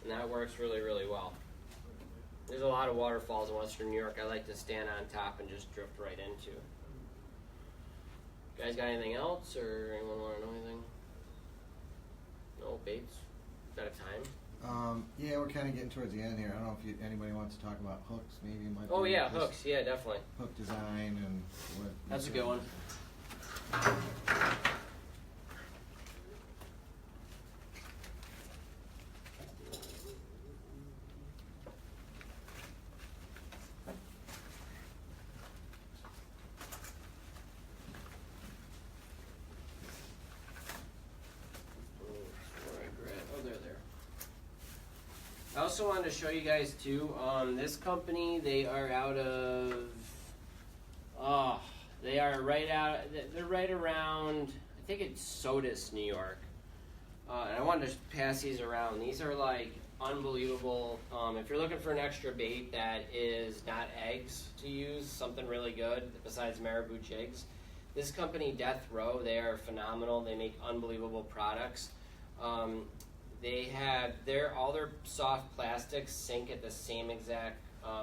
And that works really, really well. There's a lot of waterfalls in Western New York I like to stand on top and just drift right into. You guys got anything else, or anyone want to know anything? No, baits? Got a time? Yeah, we're kind of getting towards the end here. I don't know if anybody wants to talk about hooks. Maybe it might Oh be yeah, just hooks. Yeah, definitely. hook design and what. That's a good one. I also wanted to show you guys too, this company, they are out of, they're right around, I think it's Sodus, New York. And I wanted to pass these around. These are like unbelievable. If you're looking for an extra bait that is not eggs to use, something really good besides marabou jigs, this company, Death Row, they are phenomenal. They make unbelievable products. They have all their soft plastics sink at the same exact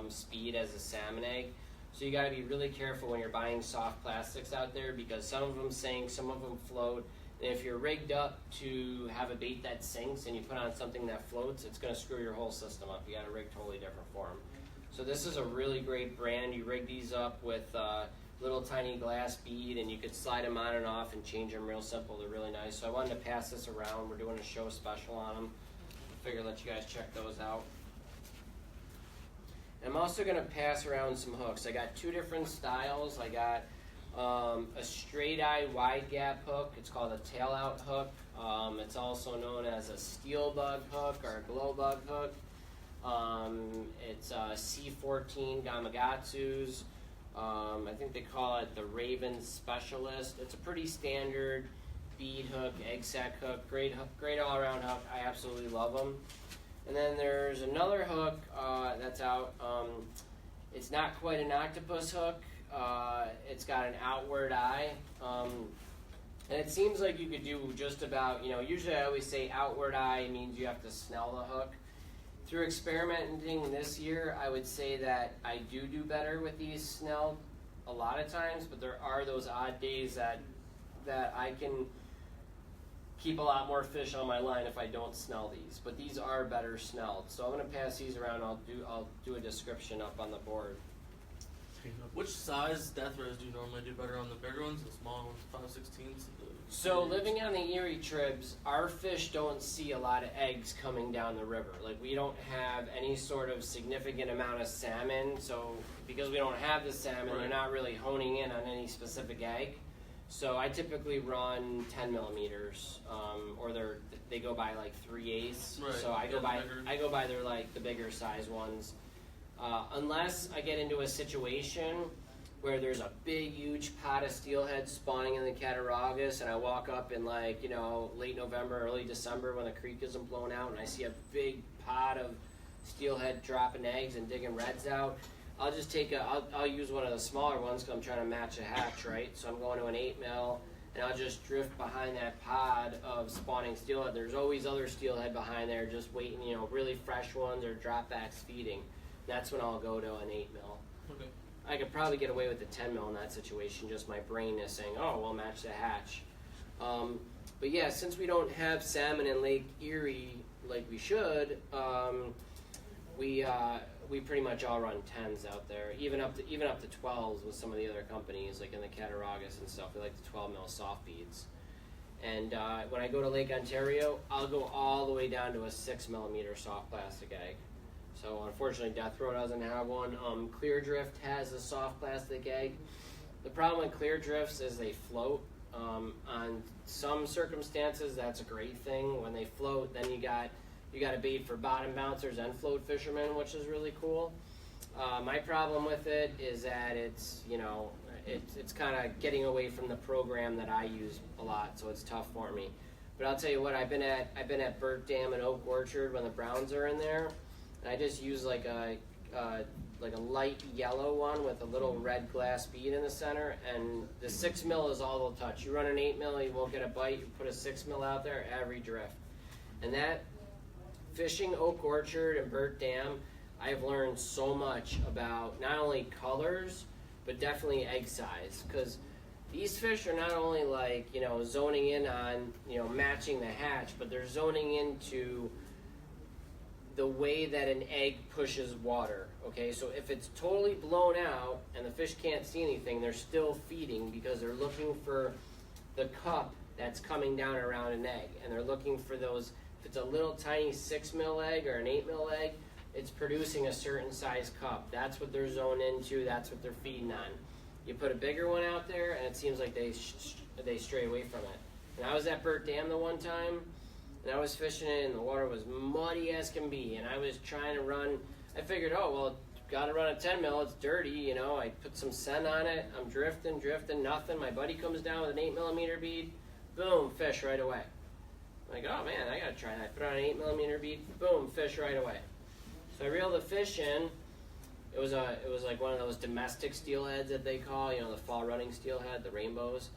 speed as a salmon egg. So you got to be really careful when you're buying soft plastics out there, because some of them sink, some of them float. And if you're rigged up to have a bait that sinks and you put on something that floats, it's going to screw your whole system up. You got to rig totally different for them. So this is a really great brand. You rig these up with little tiny glass bead, and you could slide them on and off and change them real simple. They're really nice. So I wanted to pass this around. We're doing a show special on them. I figured let you guys check those out. And I'm also going to pass around some hooks. I got two different styles. I got a straight eye wide gap hook. It's called a tail out hook. It's also known as a steel bug hook or a glow bug hook. It's C14 Gamakatsu's. I think they call it the Raven Specialist. It's a pretty standard bead hook, egg sac hook, great all around hook. I absolutely love them. And then there's another hook that's out. It's not quite an octopus hook. It's got an outward eye. And it seems like you could do just about, usually I always say outward eye means you have to snell the hook. Through experimenting this year, I would say that I do better with these snelled a lot of times, but there are those odd days that I can keep a lot more fish on my line if I don't snell these. But these are better snelled. So I'm going to pass these around. I'll do a description up on the board. Which size death rows do you normally do better on, the bigger ones, the small ones, 5/16s? So living on the Erie Tribs, our fish don't see a lot of eggs coming down the river. Like, we don't have any sort of significant amount of salmon. So because we don't have the salmon, they're not really honing in on any specific egg. So I typically run 10 millimeters, or they go by like 3/8. Right. So I go by their like the bigger size ones. Unless I get into a situation where there's a big, huge pot of steelhead spawning in the Cattaraugus, and I walk up in like, late November, early December when the creek isn't blown out, and I see a big pot of steelhead dropping eggs and digging reds out, I'll just I'll use one of the smaller ones because I'm trying to match a hatch, right? So I'm going to an 8mm, and I'll just drift behind that pod of spawning steelhead. There's always other steelhead behind there just waiting, really fresh ones or dropbacks feeding. That's when I'll go to an 8mm. Okay. I could probably get away with the 10mm in that situation, just my brain is saying, oh, we'll match the hatch. But yeah, since we don't have salmon in Lake Erie like we should, we pretty much all run 10s out there, even up to 12s with some of the other companies, like in the Cattaraugus and stuff. We like the 12mm soft beads. And when I go to Lake Ontario, I'll go all the way down to a 6mm soft plastic egg. So unfortunately, Death Row doesn't have one. Clear Drift has a soft plastic egg. The problem with clear drifts is they float. On some circumstances, that's a great thing. When they float, then you got a bait for bottom bouncers and float fishermen, which is really cool. My problem with it is that it's kind of getting away from the program that I use a lot, so it's tough for me. But I'll tell you what, I've been at Burt Dam and Oak Orchard when the browns are in there, and I just use like a light yellow one with a little red glass bead in the center, and the 6mm is all they'll touch. You run an 8mm, you won't get a bite. You put a 6mm out there, every drift. And that, fishing Oak Orchard and Burt Dam, I've learned so much about not only colors, but definitely egg size. Because these fish are not only like, zoning in on, matching the hatch, but they're zoning into the way that an egg pushes water. Okay, so if it's totally blown out and the fish can't see anything, they're still feeding because they're looking for the cup that's coming down around an egg. And they're looking for those. If it's a little tiny 6mm egg or an 8mm egg, it's producing a certain size cup. That's what they're zoned into. That's what they're feeding on. You put a bigger one out there, and it seems like they stray away from it. And I was at Burt Dam the one time, and I was fishing it, and the water was muddy as can be. And I was trying to run. I figured, got to run a 10mm. It's dirty, I put some scent on it. I'm drifting, nothing. My buddy comes down with an 8mm bead. Boom, fish right away. Like, oh man, I gotta try that. Put on an 8mm bead, boom, fish right away. So I reeled the fish in. It was like one of those domestic steelheads that they call, the fall running steelhead, the rainbows.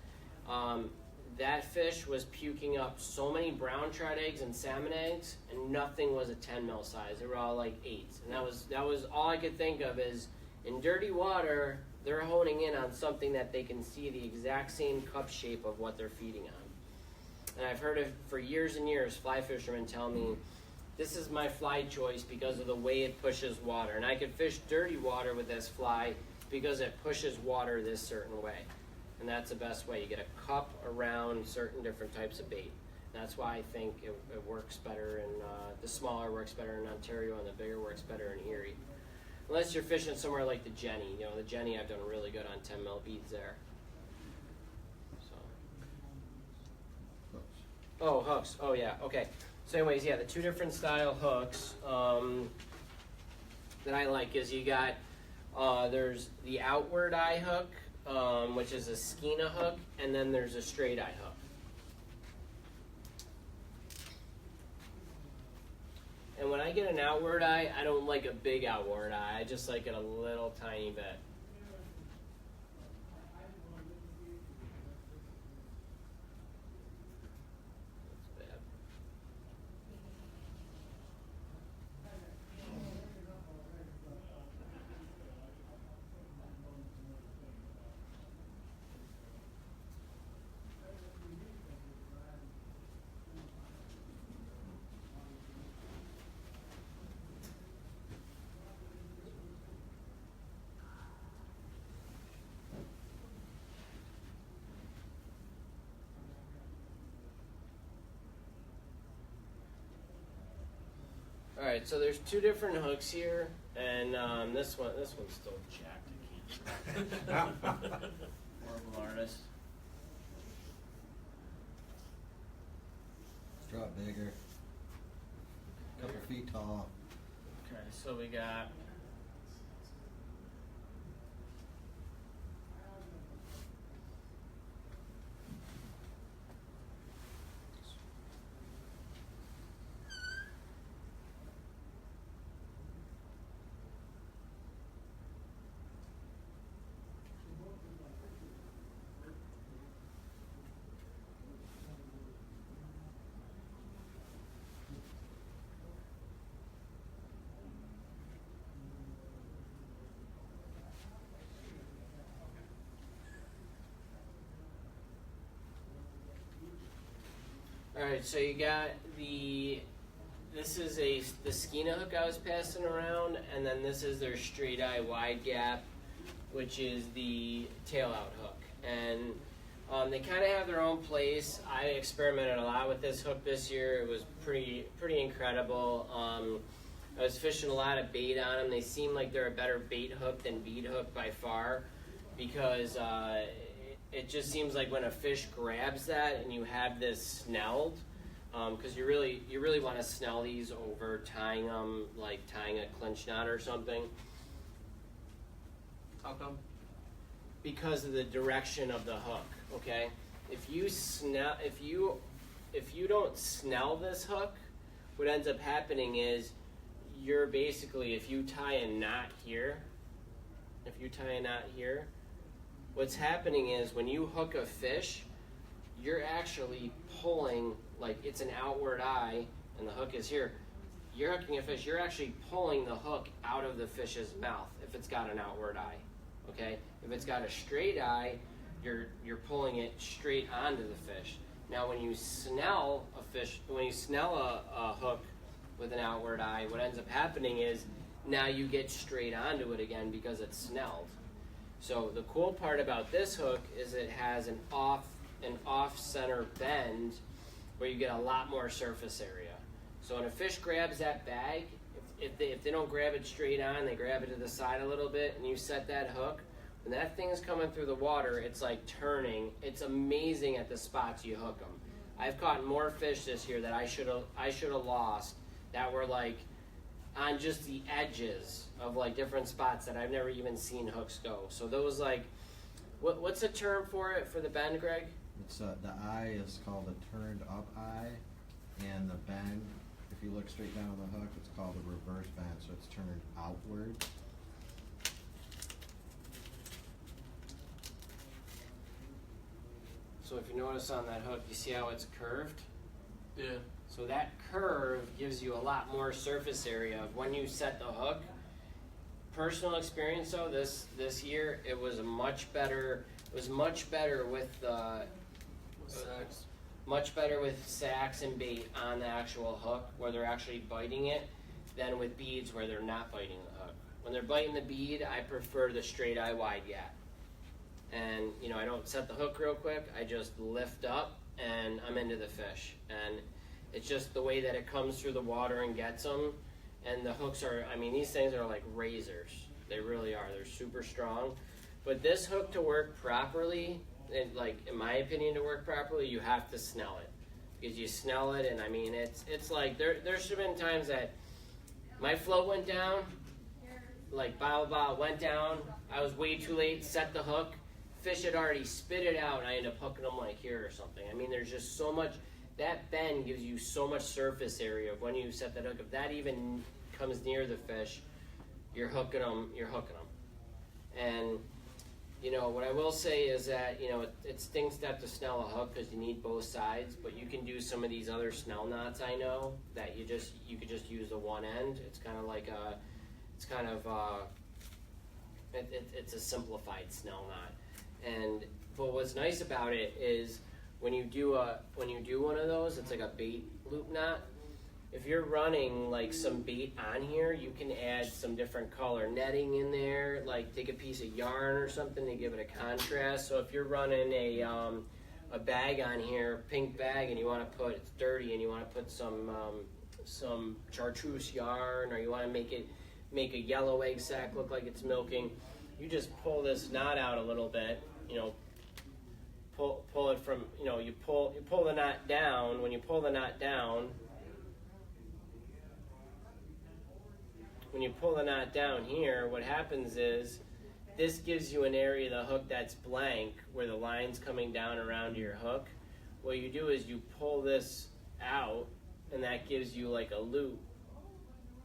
That fish was puking up so many brown trout eggs and salmon eggs, and nothing was a 10mm size. They were all like 8s, and that was all I could think of is in dirty water, they're honing in on something that they can see the exact same cup shape of what they're feeding on. And I've heard it for years and years, fly fishermen tell me, this is my fly choice because of the way it pushes water. And I could fish dirty water with this fly because it pushes water this certain way. And that's the best way. You get a cup around certain different types of bait. And that's why I think it works better in, the smaller works better in Ontario and the bigger works better in Erie. Unless you're fishing somewhere like the Jenny. The Jenny I've done really good on 10mm beads there. Oh, hooks. Oh, yeah. Okay. So anyways, yeah, the two different style hooks that I like is you got, there's the outward eye hook, which is a Skein hook, and then there's a straight eye hook. And when I get an outward eye, I don't like a big outward eye. I just like it a little tiny bit. All right, so there's two different hooks here, and this one's still jacked to keep. Horrible artist. Drop bigger. Couple feet tall. Okay, so we got Alright, so you got this is the Skein hook I was passing around, and then this is their straight eye wide gap, which is the tail out hook. And they kind of have their own place. I experimented a lot with this hook this year. It was pretty incredible. I was fishing a lot of bait on them. They seem like they're a better bait hook than bead hook by far, because it just seems like when a fish grabs that and you have this snelled, because you really want to snell these over tying them, like tying a clinch knot or something. How come? Because of the direction of the hook. Okay, if you don't snell this hook, what ends up happening is you're basically, if you tie a knot here, what's happening is when you hook a fish, you're actually pulling, like it's an outward eye and the hook is here. You're hooking a fish, you're actually pulling the hook out of the fish's mouth if it's got an outward eye. Okay? If it's got a straight eye, you're pulling it straight onto the fish. Now when you snell a hook with an outward eye, what ends up happening is now you get straight onto it again because it's snelled. So the cool part about this hook is it has an off center bend where you get a lot more surface area. So when a fish grabs that bag, if they don't grab it straight on, they grab it to the side a little bit, and you set that hook, when that thing is coming through the water, it's like turning. It's amazing at the spots you hook them. I've caught more fish this year that I should have lost that were like on just the edges of like different spots that I've never even seen hooks go. So those like, what's the term for it for the bend, Greg? It's the eye is called a turned up eye, and the bend, if you look straight down on the hook, it's called a reverse bend, so it's turned outward. So if you notice on that hook, you see how it's curved? Yeah. So that curve gives you a lot more surface area of when you set the hook. Personal experience though, this year it was much better. It was much better with Sacks. much better with sacks and bait on the actual hook where they're actually biting it than with beads where they're not biting the hook. When they're biting the bead, I prefer the straight eye wide gap. And I don't set the hook real quick. I just lift up and I'm into the fish. And it's just the way that it comes through the water and gets them. And the hooks are, these things are like razors. They really are. They're super strong. But this hook to work properly, and like in my opinion to work properly, you have to snell it. Because you snell it and it's like, there should have been times that my float went down, like blah, went down. I was way too late, set the hook. Fish had already spit it out and I ended up hooking them like here or something. There's just so much. That bend gives you so much surface area of when you set that hook. If that even comes near the fish, you're hooking them. And what I will say is that it stinks to have to snell a hook because you need both sides. But you can do some of these other snell knots. I know that you could just use the one end. It's kind of like it's a simplified snell knot. But what's nice about it is when you do one of those, it's like a bait loop knot. If you're running like some bait on here, you can add some different color netting in there. Like take a piece of yarn or something to give it a contrast. So if you're running a bag on here, pink bag, and you want to it's dirty, and you want to put some chartreuse yarn, or you want to make a yellow egg sac look like it's milking, you just pull this knot out a little bit. Pull it from, you pull the knot down. When you pull the knot down, here, what happens is this gives you an area of the hook that's blank where the line's coming down around your hook. What you do is you pull this out and that gives you like a loop.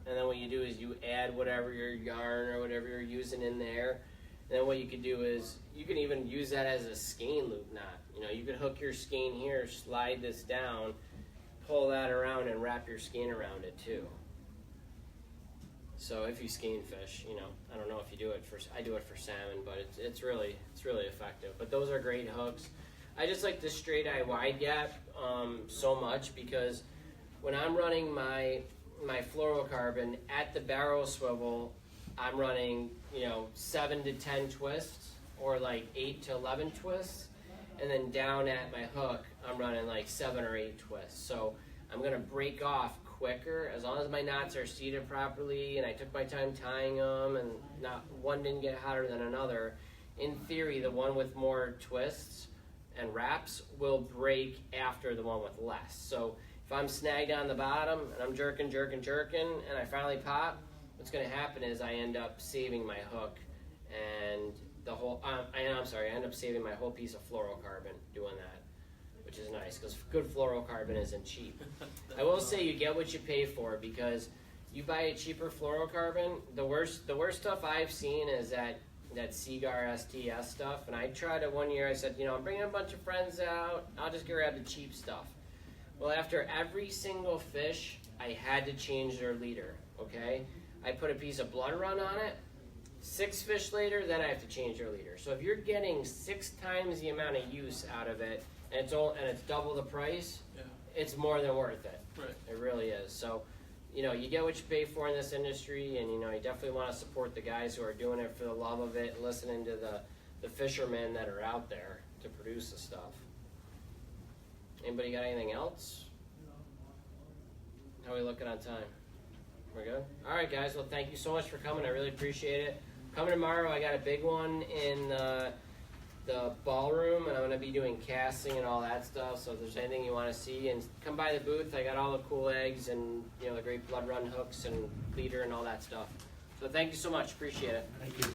And then what you do is you add whatever your yarn or whatever you're using in there. And then what you could do is you can even use that as a skein loop knot. You could hook your skein here, slide this down, pull that around, and wrap your skein around it too. So if you skein fish, I don't know if you do it I do it for salmon, but it's really effective. But those are great hooks. I just like the straight eye wide gap so much because when I'm running my fluorocarbon at the barrel swivel, I'm running 7 to 10 twists or like 8 to 11 twists, and then down at my hook I'm running like 7 or 8 twists. So I'm gonna break off quicker as long as my knots are seated properly and I took my time tying them and not one didn't get hotter than another. In theory, the one with more twists and wraps will break after the one with less. So if I'm snagged on the bottom and I'm jerking, and I finally pop, what's going to happen is I end up saving my hook and the whole. I end up saving my whole piece of fluorocarbon doing that, which is nice because good fluorocarbon isn't cheap. I will say you get what you pay for because you buy a cheaper fluorocarbon. The worst stuff I've seen is that Seagar STS stuff, and I tried it one year. I said, I'm bringing a bunch of friends out. I'll just grab the cheap stuff. Well, after every single fish, I had to change their leader. Okay, I put a piece of blood run on it. 6 fish later, then I have to change their leader. So if you're getting 6 times the amount of use out of it, and it's double the price, Yeah. it's more than worth it. Right. It really is. So, you get what you pay for in this industry, and you definitely want to support the guys who are doing it for the love of it, and listening to the fishermen that are out there to produce the stuff. Anybody got anything else? How are we looking on time? We're good? All right, guys. Well, thank you so much for coming. I really appreciate it. Coming tomorrow, I got a big one in the ballroom, and I'm going to be doing casting and all that stuff. So if there's anything you want to see, and come by the booth. I got all the cool eggs and the great blood run hooks and leader and all that stuff. So thank you so much. Appreciate it. Thank you.